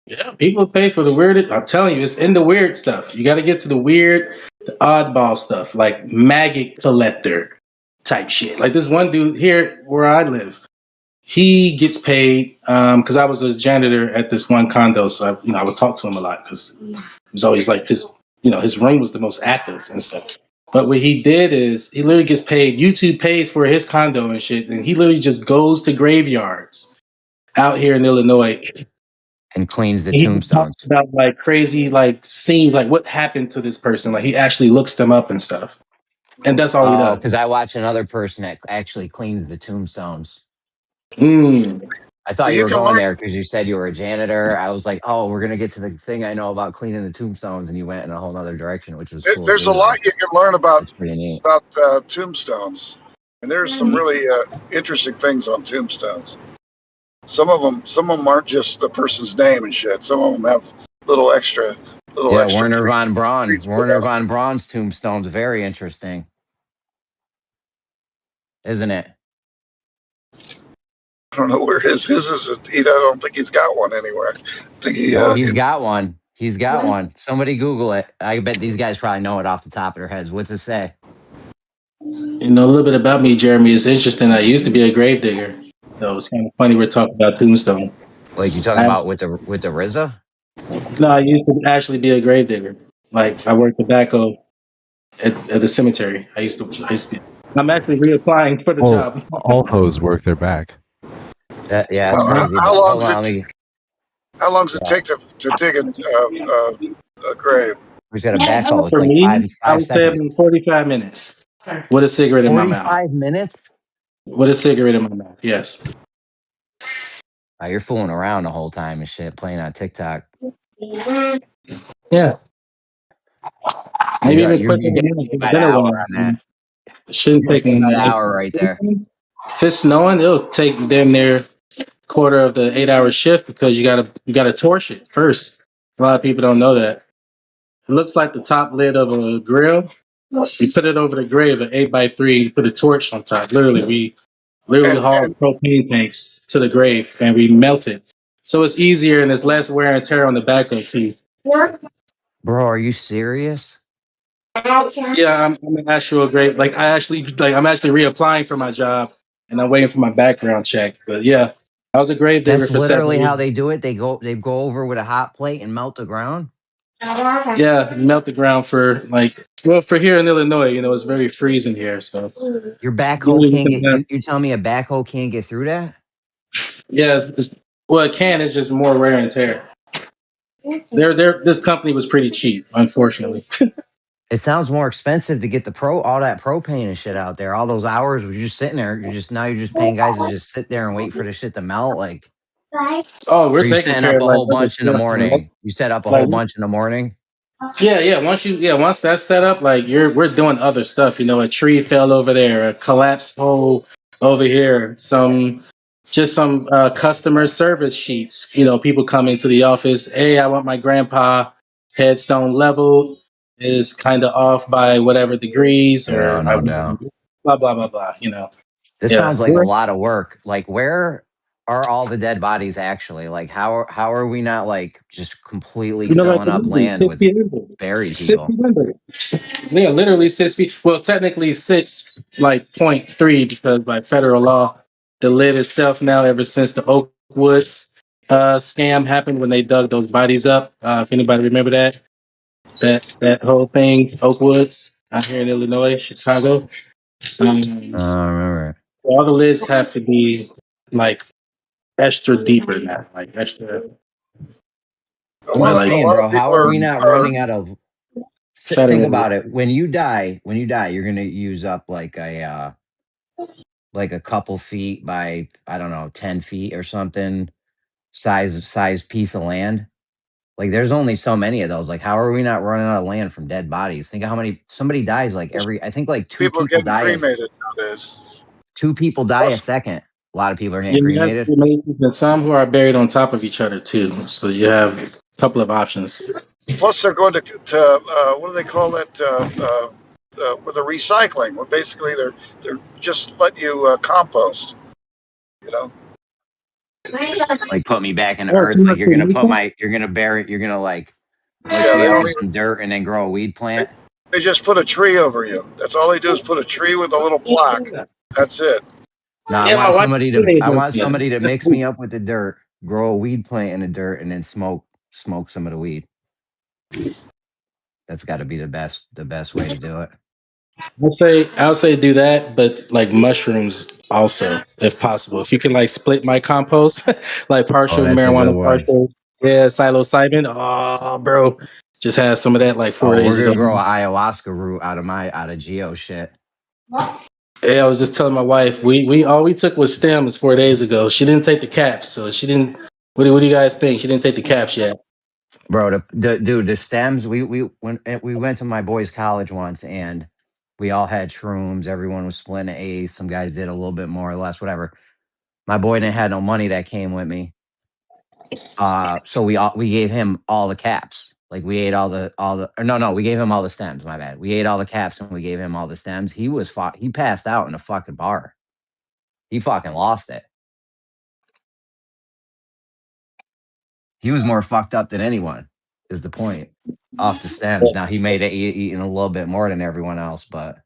Yeah, people pay for the weird. I'm telling you, it's in the weird stuff. You got to get to the weird, the oddball stuff, like maggot collector type shit. Like this one dude here where I live, he gets paid because I was a janitor at this one condo, so I would talk to him a lot because it was always like his room was the most active and stuff. But what he did is he literally gets paid. YouTube pays for his condo and shit, and he literally just goes to graveyards out here in Illinois. And cleans the He talks tombstones. about like crazy like scenes, like what happened to this person. Like he actually looks them up and stuff, and that's all he Oh, does. because I watch another person that actually cleans the tombstones. Mm. I Well, thought you you were can going learn. there because you said you were a janitor. I was like, oh, we're gonna get to the thing I know about cleaning the tombstones, and you went in a whole other direction, which was cool There's a too, lot though. you can learn about That's pretty neat. tombstones, and there's some really interesting things on tombstones. Some of them aren't just the person's name and shit. Some of them have little Yeah, extra treats put Werner on them. von Braun's tombstone's very interesting, isn't it? I don't know where his is. I don't think he's got one anywhere. I think he. Oh, he's got one. He's got one. Somebody Google it. I bet these guys probably know it off the top of their heads. What's it say? You know a little bit about me, Jeremy. It's interesting. I used to be a gravedigger, so it's kind of funny we're talking about tombstone. Like you talking I, about with the RZA? no, I used to actually be a gravedigger. Like I worked tobacco at the cemetery. I'm actually reapplying for the job. All hoes work their back. Yeah, it's How, crazy. how But long hold does on, it? How long does it yeah, take to dig a grave? we got a backhoe. It's For like me, I five would say seconds. about 45 minutes with a cigarette in my mouth. 45 minutes? With a cigarette in my mouth, yes. You're fooling around the whole time and shit, playing on TikTok. Yeah. You Maybe got even you're quicker you're than getting that. It's about been an a hour while. on that. It shouldn't You're take getting me. about an hour right there. If it's snowing, it'll take damn near quarter of the 8 hour shift because you gotta torch it first. A lot of people don't know that. It looks like the top lid of a grill. You put it over the grave, an 8x3, you put a torch on top. Literally, we literally And haul propane tanks to the grave and we melt it. So it's easier and it's less wear and tear on the back of too. Bro, are you serious? Yeah, I'm an actual great. Like I'm actually reapplying for my job, and I'm waiting for my background check. But yeah, I was a grave digger That's for 7 literally years. how they do it. They go over with a hot plate and melt the ground. Yeah, melt the ground for like for here in Illinois, it's very freezing here. So Your it's backhoe really can't looking get at, you tell me a backhoe can't get through that? yeah, well, it can. It's just more wear and tear. This company was pretty cheap, unfortunately. It sounds more expensive to get all that propane and shit out there. All those hours were just sitting there. You're just paying guys to just sit there and wait for the shit to melt. Like, Oh, we're are you taking setting care up of a like whole other bunch in the stuff. morning? You set up a Like whole bunch in the morning? yeah. Once that's set up, like we're doing other stuff. A tree fell over there, a collapsed pole over here, some just some customer service sheets. You know, people come into the office. Hey, I want my grandpa headstone leveled. Is kind of off by whatever degrees, Yeah, or I no want doubt. blah blah blah blah. You know, This yeah. sounds like a lot of work. Like, where are all the dead bodies actually? Like, how are we not like just completely You know, like filling the up movie, land 6 with feet under. buried 6 people? feet under. Yeah, literally 6 feet. Well, technically 6.3 because by federal law, the lid itself now ever since the Oakwoods scam happened when they dug those bodies up. If anybody remember that whole thing, Oakwoods out here in Illinois, Chicago. I remember. All the lids have to be like extra deeper now, like extra. A I'm They're just lot, like a saying, lot of bro. How people are we not are running out of? Think federal. about it. When you die, you're gonna use up like a couple feet by, I don't know, 10 feet or something size piece of land. Like, there's only so many of those. Like, how are we not running out of land from dead bodies? Think of how many somebody dies like every. I think like people are getting cremated nowadays. 2 people die a Plus, second. A lot of people are getting Yeah, you have cremated. cremations and some who are buried on top of each other too. So you have a couple of options. plus they're going to what do they call that? With the recycling, where basically they're just let you compost. You know, Like, put me back in the Oh, too earth. Like, much cremation? you're gonna bury, you're gonna like mush yeah, me they up don't in even. some dirt and then grow a weed They, plant. they just put a tree over you. That's all they do is put a tree with a little plaque. That's it. No, Yeah, my wife I cremated want me. somebody to mix me up with the dirt, grow a weed plant in the dirt, and then smoke some of the weed. That's got to be the best way to do it. I'll say do that, but like mushrooms also, if possible. If you can like split my compost, like Oh, partial that's a good marijuana, one. partial psilocybin. Oh, bro, just had some of that like four Oh, days we're ago. gonna grow an ayahuasca root out of geo shit. Yeah, I was just telling my wife we all we took was stems 4 days ago. She didn't take the caps, so she didn't. What do you guys think? She didn't take the caps yet. Bro, the stems. We went to my boys' college once, and we all had shrooms. Everyone was splitting an eighth. Some guys did a little bit more or less, whatever. My boy didn't have no money that came with me. So we gave him all the caps. Like, we ate all the or no, we gave him all the stems. My bad. We ate all the caps and we gave him all the stems. He passed out in a fucking bar. He fucking lost it. He was more fucked up than anyone. Is the point? Off the stems. Now he made it eating a little bit more than everyone else, but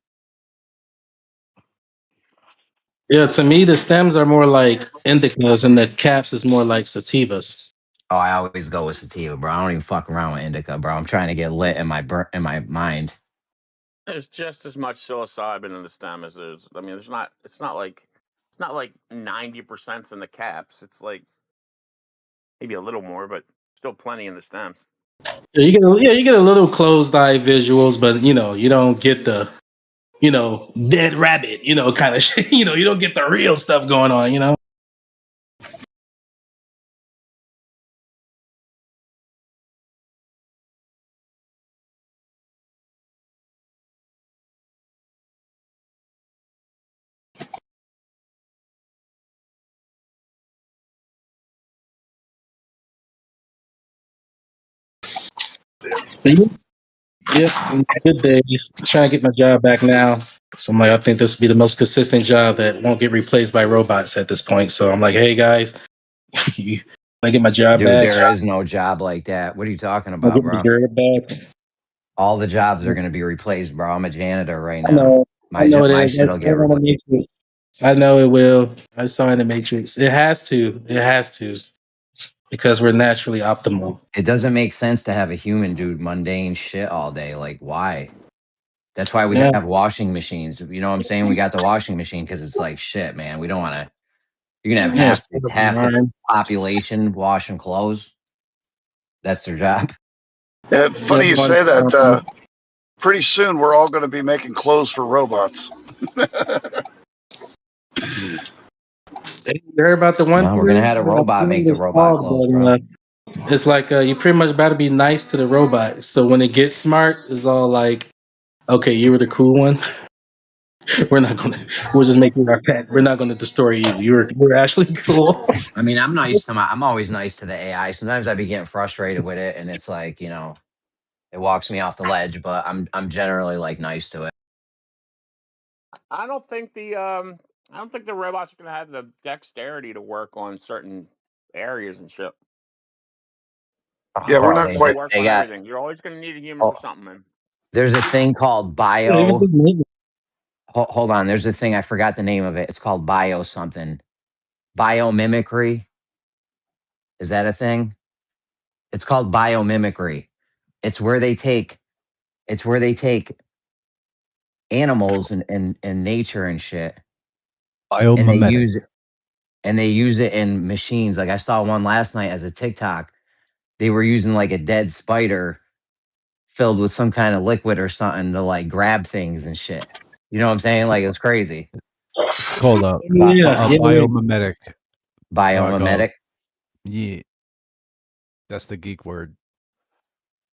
Yeah, to me the stems are more like indicas, and the caps is more like sativas. oh, I always go with sativa, bro. I don't even fuck around with indica, bro. I'm trying to get lit in in my mind. There's just as much psilocybin in the stem as there's. I mean, there's not. It's not like 90% in the caps. It's like maybe a little more, but still plenty in the stems. You get a little closed eye visuals, but you don't get the dead rabbit, kind of shit. You don't get the real stuff going on. But yeah, good days. Trying to get my job back now. So I'm like, I think this will be the most consistent job that won't get replaced by robots at this point. So I'm like, hey guys, I get my job Dude, back. there is no job like that. What are you talking I about, get my bro? job back. All the jobs are going to be replaced, bro. I'm a janitor right I now. know. I know it My is. I shit'll saw get it on the replaced. Matrix. I know it will. I saw it in the Matrix. It has to. It has to because we're naturally optimal. It doesn't make sense to have a human do mundane shit all day. Like, why? That's why we Yeah. have washing machines. You know what I'm saying? We got the washing machine because it's like, shit, man. We don't want to. You're gonna have Yeah. half the population washing clothes. That's their job. Yeah. Funny you say that. Pretty soon we're all going to be making clothes for robots. You heard about the one No, we're gonna theory? have a I robot forget make what the it's robot called, clothes, but bro. it's like you pretty much about to be nice to the robot. So when it gets smart, it's all like, okay, you were the cool one. We're not gonna. We're just making our pet. We're not gonna destroy you. You're actually cool. I mean, I'm always nice to the AI. Sometimes I be getting frustrated with it, and it's like, it walks me off the ledge. But I'm generally like nice to it. I don't think the robots are gonna have the dexterity to work on certain areas and shit. Oh, Yeah, we're They're bro, not not gonna quite. work they on got. everything. You're always gonna need a human Oh, for something, man. there's a thing called Yeah, even bio. just maybe. Hold on, there's a thing I forgot the name of it. It's called bio something. Biomimicry. Is that a thing? It's called biomimicry. It's where they take. It's where they take animals and nature and shit, and they Biomimetic. use it in machines. Like I saw one last night as a TikTok. They were using like a dead spider filled with some kind of liquid or something to like grab things and shit. You know what I'm saying? It's, Like it's crazy. it's called Bi- Yeah, a yeah, yeah. biomimetic. Go. biomimetic. Yeah, that's the geek word.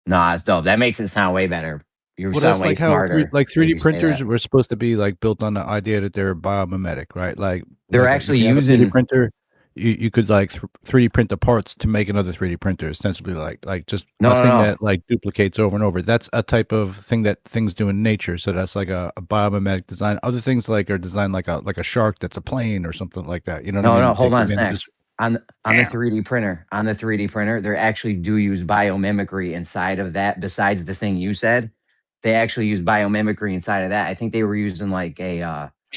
Nah, it's dope. That makes it sound way better. You Well, sound that's way like how smarter as 3D you say printers that. were supposed to be like built on the idea that they're biomimetic, right? They're If actually you have a 3D using. printer, you could like 3D print the parts to make another 3D printer, ostensibly like just No, a no, thing no. that like duplicates over and over. That's a type of thing that things do in nature. So that's like a biomimetic design. Other things like are designed like a shark that's a plane or something like that. You know what I No, no, mean? hold Take on, advantages. Snacks. On the 3D printer, they actually do use biomimicry inside of that. Besides the thing you said, they actually use biomimicry inside of that. I think they were using like a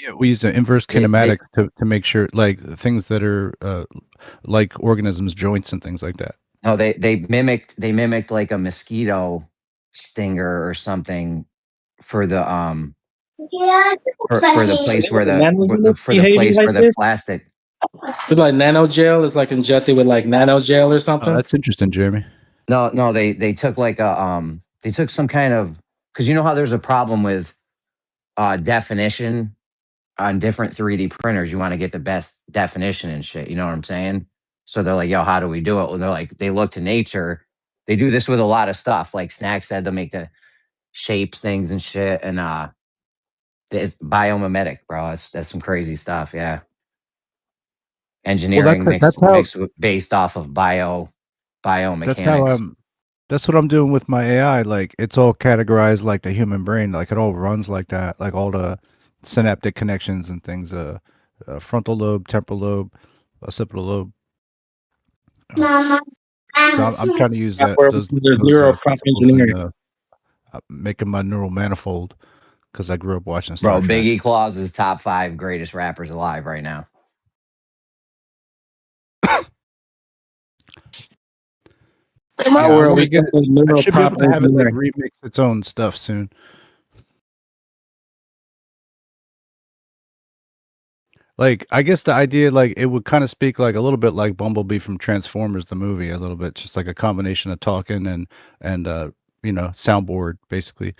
Yeah, we use the inverse they kinematics to make sure like things that are like organisms, joints and things like that. no they mimicked like a mosquito stinger or something for the for the So place there's where like a nano unit for the behaving place like where the this. plastic. With like nano gel is like injected with like nano gel or Oh, something. that's interesting, Jeremy. No, no, they took like a they took some kind of, because you know how there's a problem with definition on different 3D printers. You want to get the best definition and shit. You know what I'm saying? So they're like, yo, how do we do it? Well, they're like, they look to nature. They do this with a lot of stuff. Like Snack said, they'll make the shapes, things and shit. And it's biomimetic, bro. That's some crazy stuff. Yeah. Well, Engineering based off of that's how biomechanics. that's what I'm doing with my AI. Like it's all categorized like the human brain. Like it all runs like that. Like all the synaptic connections and things. Frontal lobe, temporal lobe, occipital lobe. Uh, so I'm trying to use Not where there's those zero prompt principles in engineering. making my neural manifold because I grew up watching Star Bro, Trek. Biggie Claus is top 5 greatest rappers alive right now. In my Yeah, I world, want we to get call it. it I neural should be able prompt to have it like engineering. remix its own stuff soon. Like, I guess the idea, like, it would kind of speak like a little bit like Bumblebee from Transformers, the movie, a little bit, just like a combination of talking and soundboard, basically.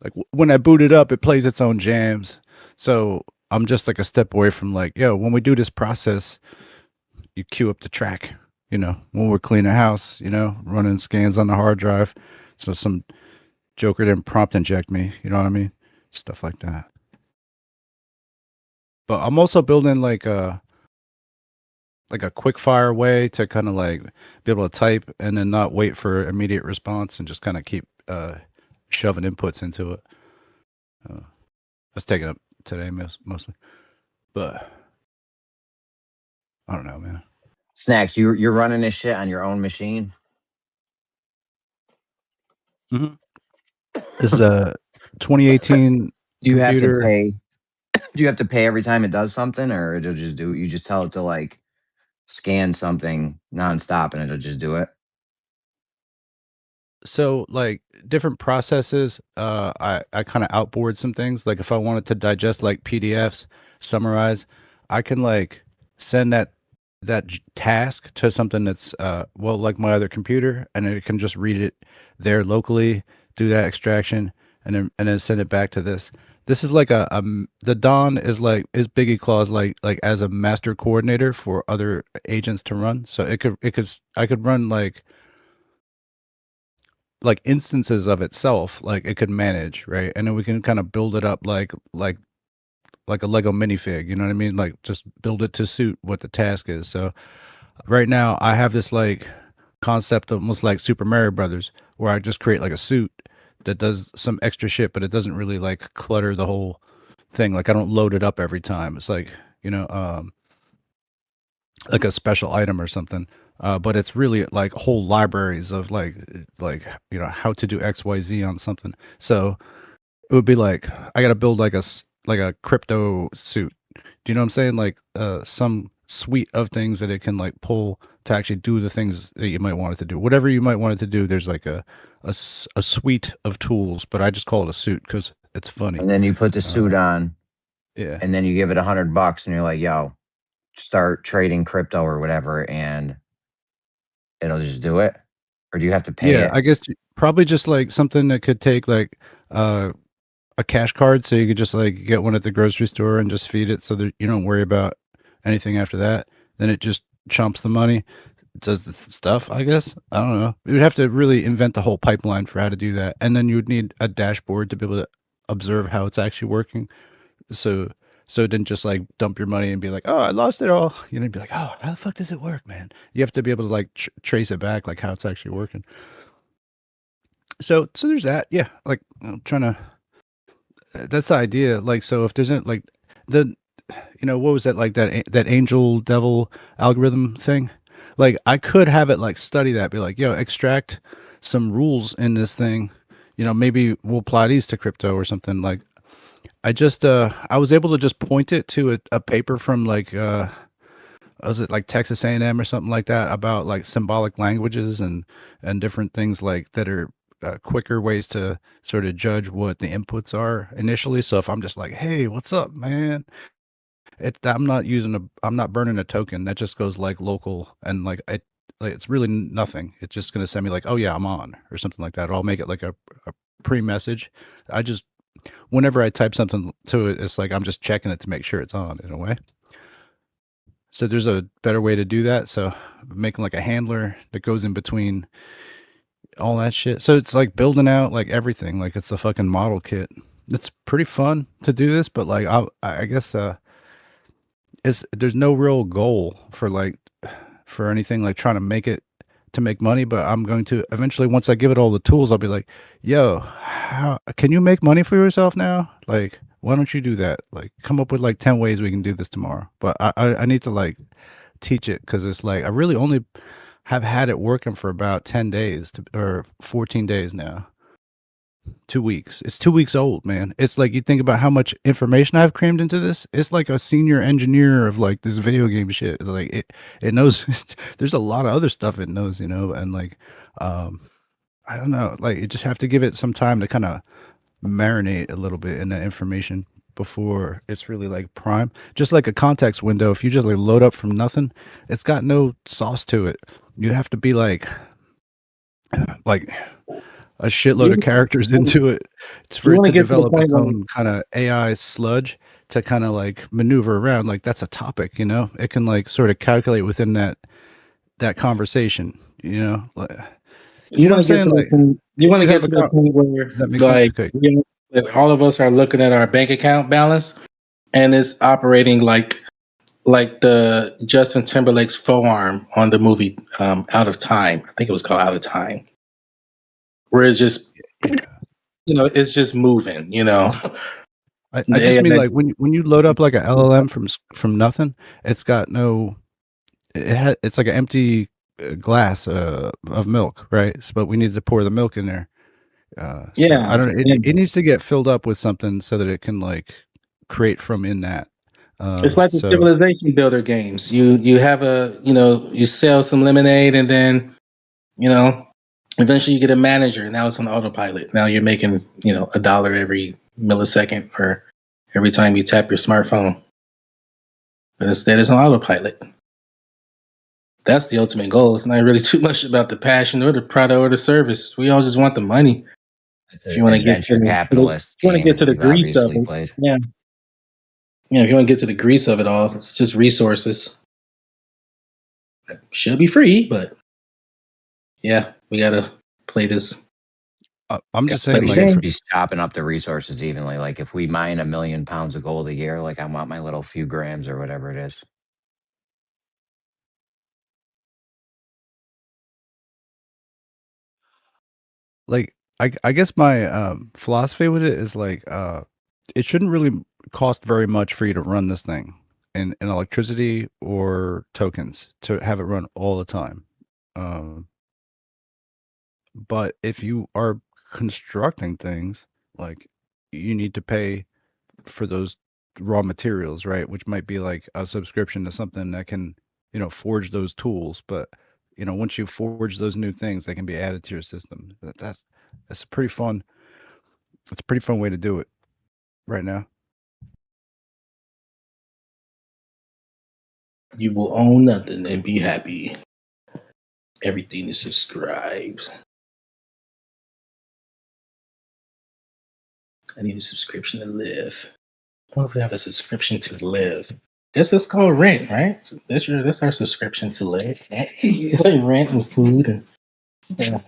Like when I boot it up, it plays its own jams. So I'm just like a step away from like, yo, when we do this process, you queue up the track. When we're cleaning a house, running scans on the hard drive. So some Joker didn't prompt inject me. You know what I mean? Stuff like that. But I'm also building like a quick fire way to kind of like be able to type and then not wait for immediate response and just kind of keep shoving inputs into it. Uh, that's taking up today mostly, but I don't know, man. Snacks, you're running this shit on your own machine. hmm This is a 2018 Do you have to computer. pay? Do you have to pay every time it does something, or it'll just do? You just tell it to like scan something nonstop, and it'll just do it. So like different processes, I kind of outboard some things. Like if I wanted to digest like PDFs, summarize, I can like send that task to something that's like my other computer, and it can just read it there locally, do that extraction, and then send it back to this. This is like the Don is Biggie Claus like as a master coordinator for other agents to run. So I could run like instances of itself, like it could manage, right? And then we can kind of build it up like a Lego minifig, you know what I mean? Like just build it to suit what the task is. So right now I have this like concept of almost like Super Mario Brothers, where I just create like a suit that does some extra shit, but it doesn't really like clutter the whole thing. Like I don't load it up every time. It's like, like a special item or something. But it's really like whole libraries of like how to do XYZ on something. So it would be like I got to build like a crypto suit. Do you know what I'm saying? Like some suite of things that it can like pull to actually do the things that you might want it to do. Whatever you might want it to do, there's like a suite of tools, but I just call it a suit because it's funny. And then you put the suit on, Yeah. and then you give it $100, and you're like, "Yo, start trading crypto or whatever," and it'll just do it. Or do you have to pay Yeah, it? I guess probably just like something that could take like uh a cash card, so you could just like get one at the grocery store and just feed it so that you don't worry about anything after that. Then it just chumps the money, does the stuff, I guess. I don't know. You would have to really invent the whole pipeline for how to do that. And then you would need a dashboard to be able to observe how it's actually working. So it didn't just like dump your money and be like, "Oh, I lost it all." You know, you'd be like, "Oh, how the fuck does it work, man?" You have to be able to like trace it back, like how it's actually working. So there's that. Yeah, like I'm trying to. That's the idea. Like, so if there's like the, what was that like that angel devil algorithm thing? Like, I could have it like study that, be like, yo, extract some rules in this thing. Maybe we'll apply these to crypto or something. Like, I was able to just point it to a paper from like was it like Texas A&M or something like that, about like symbolic languages and different things like that are quicker ways to sort of judge what the inputs are initially. So if I'm just like, "Hey, what's up, man?" I'm not burning a token that just goes like local, and like it's really nothing. It's just going to send me like, "Oh yeah, I'm on," or something like that. Or I'll make it like a pre-message. I just Whenever I type something to it, it's like I'm just checking it to make sure it's on in a way. So there's a better way to do that. So making like a handler that goes in between all that shit. So it's like building out like everything. Like it's a fucking model kit. It's pretty fun to do this, but like I guess there's no real goal for anything like trying to make it to make money. But I'm going to eventually, once I give it all the tools, I'll be like, "Yo, how can you make money for yourself now? Like, why don't you do that? Like, come up with like 10 ways we can do this tomorrow." But I need to like teach it, because it's like I really only have had it working for about 10 days or 14 days now. 2 weeks. It's 2 weeks old, man. It's like you think about how much information I've crammed into this. It's like a senior engineer of like this video game shit. Like it knows there's a lot of other stuff it knows, and like um I don't know, like you just have to give it some time to kind of marinate a little bit in that information before it's really like prime. Just like a context window, if you just like load up from nothing, it's got no sauce to it. You have to be like a shitload of You characters into it. It's for you it want to to get to the develop point its where own kind of AI sludge to kind of like maneuver around. Like that's a topic, it can like sort of calculate within that conversation, like, do you you know what want I'm to get saying? to the Like point, you you want to could get have to the point where does that make sense? like Okay. that all of us are looking at our bank account balance and it's operating like the Justin Timberlake's forearm on the movie Out of Time. I think it was called Out of Time, where it's just Yeah. it's just moving. I The just mean AI. like when you load up like a LLM from nothing, it's got no it's like an empty glass of milk, right? But we need to pour the milk in there. So I Yeah, don't. yeah. It needs to get filled up with something so that it can like create from in that. It's like the So civilization builder games. You have you sell some lemonade and then you know eventually you get a manager. And now it's on autopilot. Now you're making $1 every millisecond or every time you tap your smartphone. But instead, it's on autopilot. That's the ultimate goal. It's not really too much about the passion or the product or the service. We all just want the money. It's If a you want to get adventure capitalist you want to game get that to the you've grease of obviously it, played. yeah, yeah. If you want to get to the grease of it all, it's just resources. Should be free, but yeah, we gotta play this I'm just But saying, We like, should then be chopping up the resources evenly. Like if we mine 1,000,000 pounds of gold a year, like I want my little few grams or whatever it is. like I guess my philosophy with it is like it shouldn't really cost very much for you to run this thing in electricity or tokens to have it run all the time. Um, but if you are constructing things, like you need to pay for those raw materials, right? Which might be like a subscription to something that can, forge those tools. But once you forge those new things, they can be added to your system. That's a pretty fun. It's a pretty fun way to do it right now. you will own nothing and be happy. Everything is subscribed. I need a subscription to live. What if we have a subscription to live? Guess that's called rent, right? So that's our subscription to live. It's like rent and food and yeah,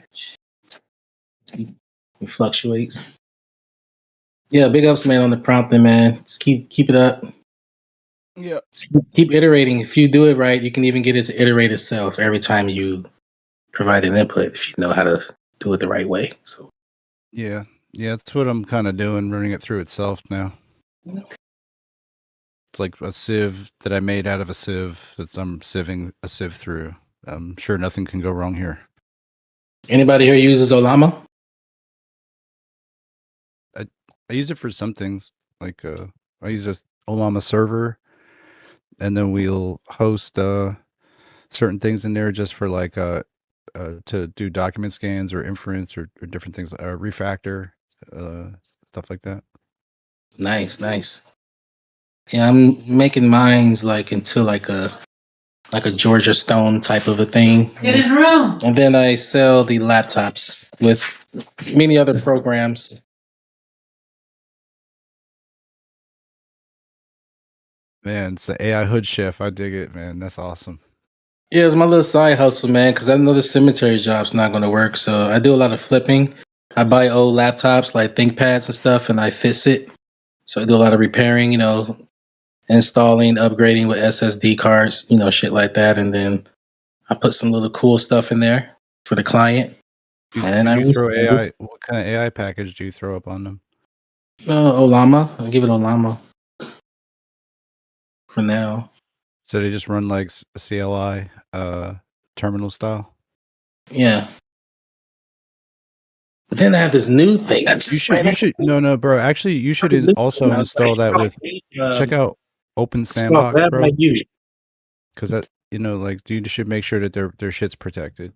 it fluctuates. Yeah, big ups, man, on the prompting, man. Just keep it up. Yeah. Just keep iterating. If you do it right, you can even get it to iterate itself every time you provide an input if you know how to do it the right way. So Yeah. Yeah. That's what I'm kind of doing, running it through itself now. It's like a sieve that I made out of a sieve that I'm sieving a sieve through. I'm sure nothing can go wrong here. anybody here uses Olama? I use it for some things. Like I use a Olama server, and then we'll host certain things in there just for like to do document scans or inference or different things, refactor, stuff like that. Nice. Yeah, I'm making mines like into like a Georgia Stone type of a thing. Get in the room. And then I sell the laptops with many other programs. Man, it's the AI hood chef. I dig it, man. That's awesome. Yeah, it's my little side hustle, man, because I know the cemetery job's not going to work. So I do a lot of flipping. I buy old laptops like ThinkPads and stuff, and I fix it. So I do a lot of repairing, installing, upgrading with SSD cards, shit like that. And then I put some little cool stuff in there for the client. And I You throw resell it. AI. What kind of AI package do you throw up on them? Olama. I'll give it Olama for now. So they just run like CLI terminal style. Yeah. But then I have this new thing. I You just should. You should. No, bro. Actually, you should also install that with. Check out Open It's called Sandbox, Web bro. IU. Because that like you should make sure that their shit's protected.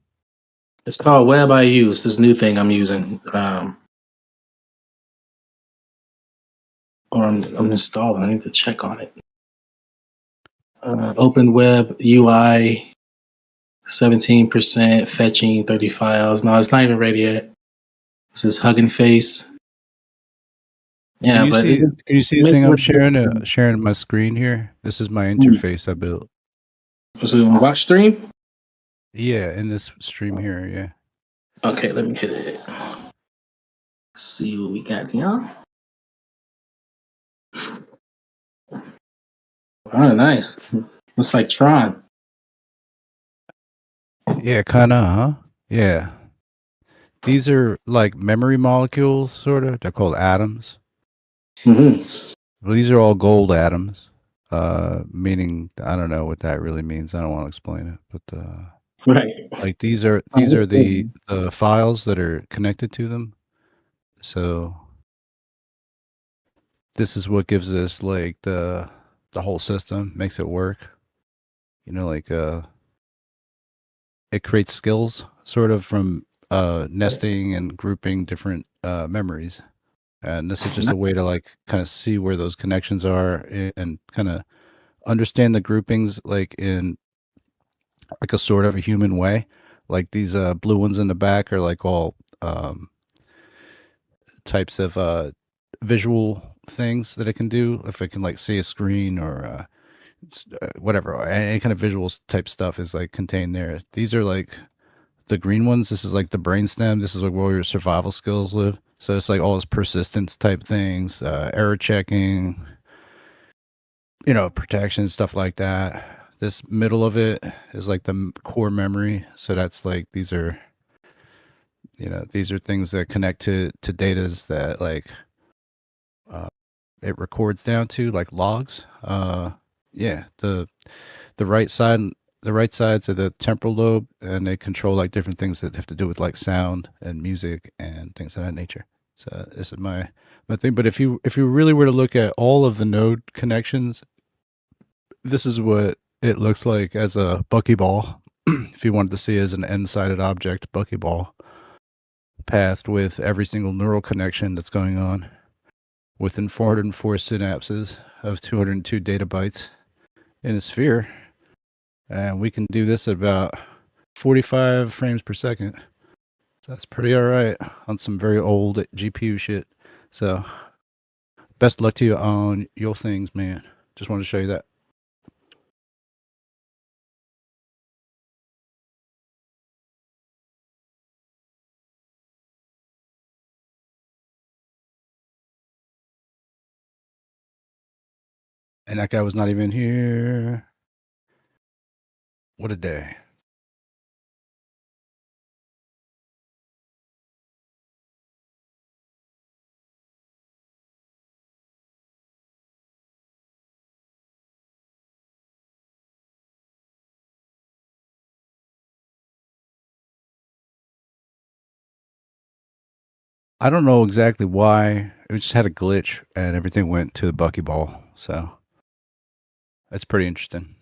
It's called Web IU. It's this new thing I'm using. Or I'm installing. I need to check on it. Open Web UI, 17% fetching 30 files. No, it's not even ready yet. This is Hugging Face. Can Yeah, you but see? it's just Can you see the thing I'm sharing? Sharing my screen here. This is my interface I built. Was it on watch stream? Yeah, in this stream here. Yeah. Okay, let me hit it. See what we got here. Oh, nice. Looks like Tron. Yeah, kind of, huh? Yeah. These are like memory molecules, sort of. They're called atoms. Mm-hmm. Well, these are all gold atoms, meaning I don't know what that really means. I don't want to explain it, but Right. like these are the files that are connected to them. So this is what gives us like the whole system, makes it work. Like it creates skills sort of from nesting and grouping different memories. And this is just a way to like kind of see where those connections are and kind of understand the groupings like in like a sort of a human way. Like these blue ones in the back are like all types of visual things that it can do. If it can like see a screen or whatever, any kind of visual type stuff is like contained there. These are like the green ones, this is like the brainstem. This is like where your survival skills live. So it's like all this persistence type things, error checking, protection, stuff like that. This middle of it is like the core memory. So that's like these are things that connect to datas that like it records down to, like logs. Yeah, the right side the right sides of the temporal lobe, and they control like different things that have to do with like sound and music and things of that nature. So this is my thing. But if you really were to look at all of the node connections, this is what it looks like as a buckyball. If you wanted to see as an n-sided object buckyball pathed with every single neural connection that's going on within 404 synapses of 202 data bytes in a sphere. And we can do this at about 45 frames per second. So that's pretty all right on some very old GPU shit. So best luck to you on your things, man. Just wanted to show you that. And that guy was not even here. What a day. I don't know exactly why. It just had a glitch and everything went to the buckyball. So that's pretty interesting.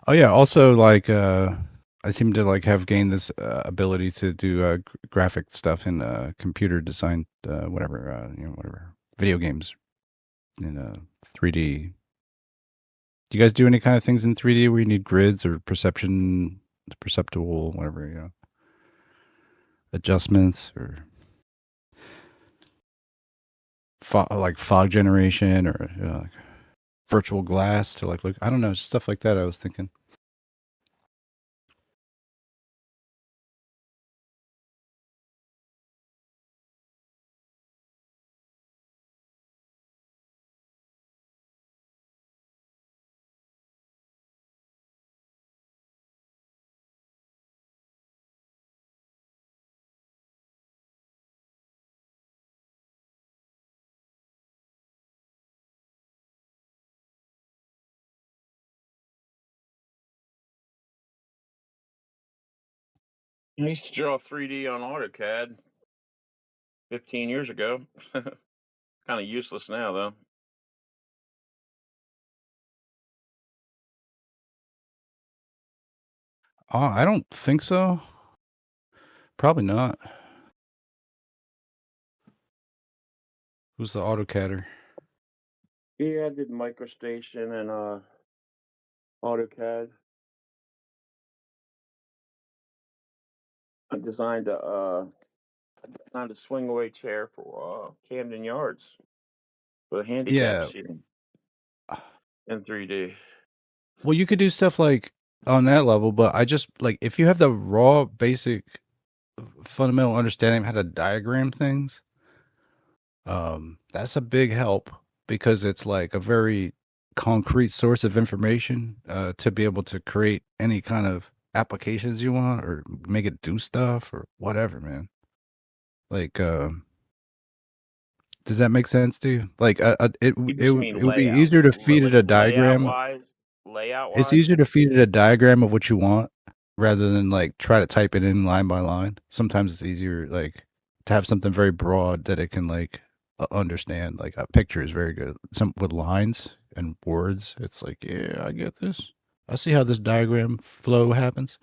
Oh yeah, also like I seem to like have gained this ability to do graphic stuff in computer design, whatever video games in 3D. Do you guys do any kind of things in 3D where you need grids or perceptible, whatever, adjustments or like fog generation or like virtual glass to like look? I don't know, stuff like that. I was thinking. I used to draw 3D on AutoCAD 15 years ago. Kind of useless now, though. I don't think so. Probably not. Who's the AutoCADer? Yeah, I did MicroStation and AutoCAD. I designed a swing away chair for Camden Yards for the handicap Yeah. seating in 3D. Well, you could do stuff like on that level, but I just like if you have the raw, basic, fundamental understanding of how to diagram things, that's a big help because it's like a very concrete source of information to be able to create any kind of applications you want or make it do stuff or whatever, man. Like, does that make sense to you? Like, You just mean it would be easier to feed it a diagram. layout It's wise. easier to feed it a diagram of what you want rather than like try to type it in line by line. Sometimes it's easier like to have something very broad that it can like understand. Like a picture is very good. Some with lines and words, it's like, yeah, I get this. I see how this diagram flow happens.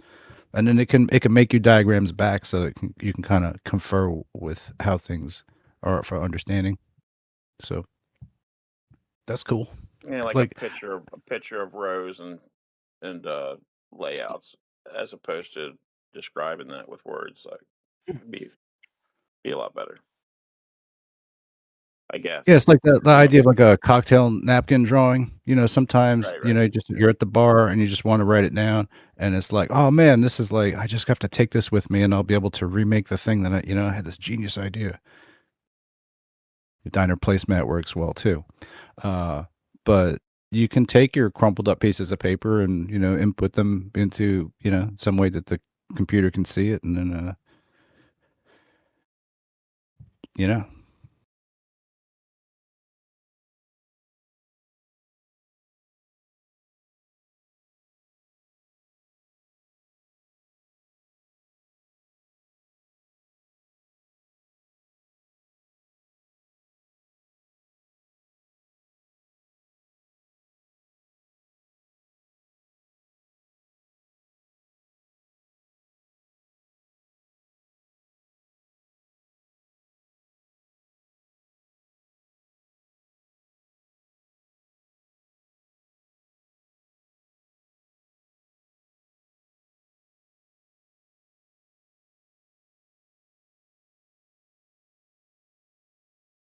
And then it can make you diagrams back so you can kind of confer with how things are for understanding. So that's cool. Yeah, like Like a picture of rows and layouts as opposed to describing that with words. Like, be a lot better, I guess. Yeah, it's like the You know, idea of like a cocktail napkin drawing. You know, sometimes, right, right. you're at the bar and you just wanna write it down, and it's like, "Oh, man, this is like I just have to take this with me, and I'll be able to remake the thing that I had this genius idea." The diner placemat works well too. Uh, but you can take your crumpled up pieces of paper and, input them into, some way that the computer can see it, and then, you know.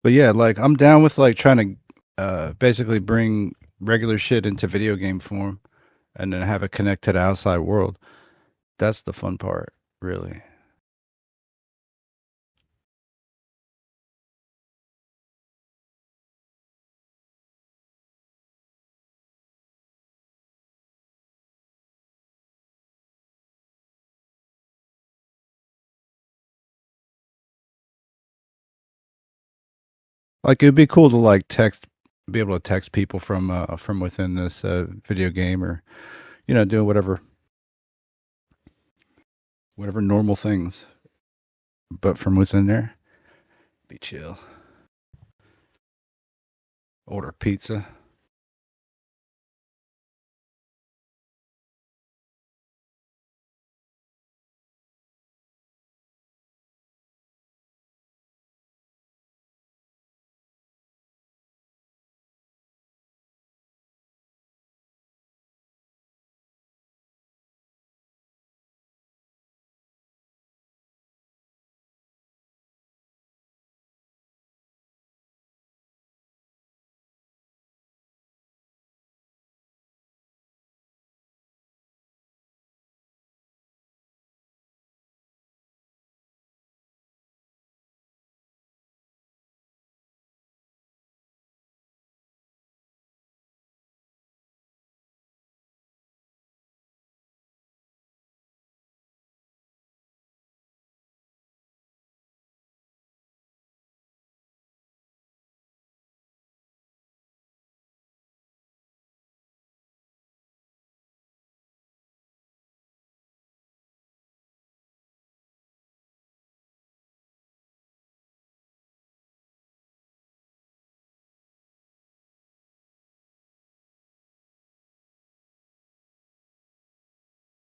But yeah, like I'm down with like trying to basically bring regular shit into video game form and then have it connect to the outside world. That's the fun part, really. Like it'd be cool to like be able to text people from within this video game, or doing whatever normal things, but from within there. Be chill. Order pizza.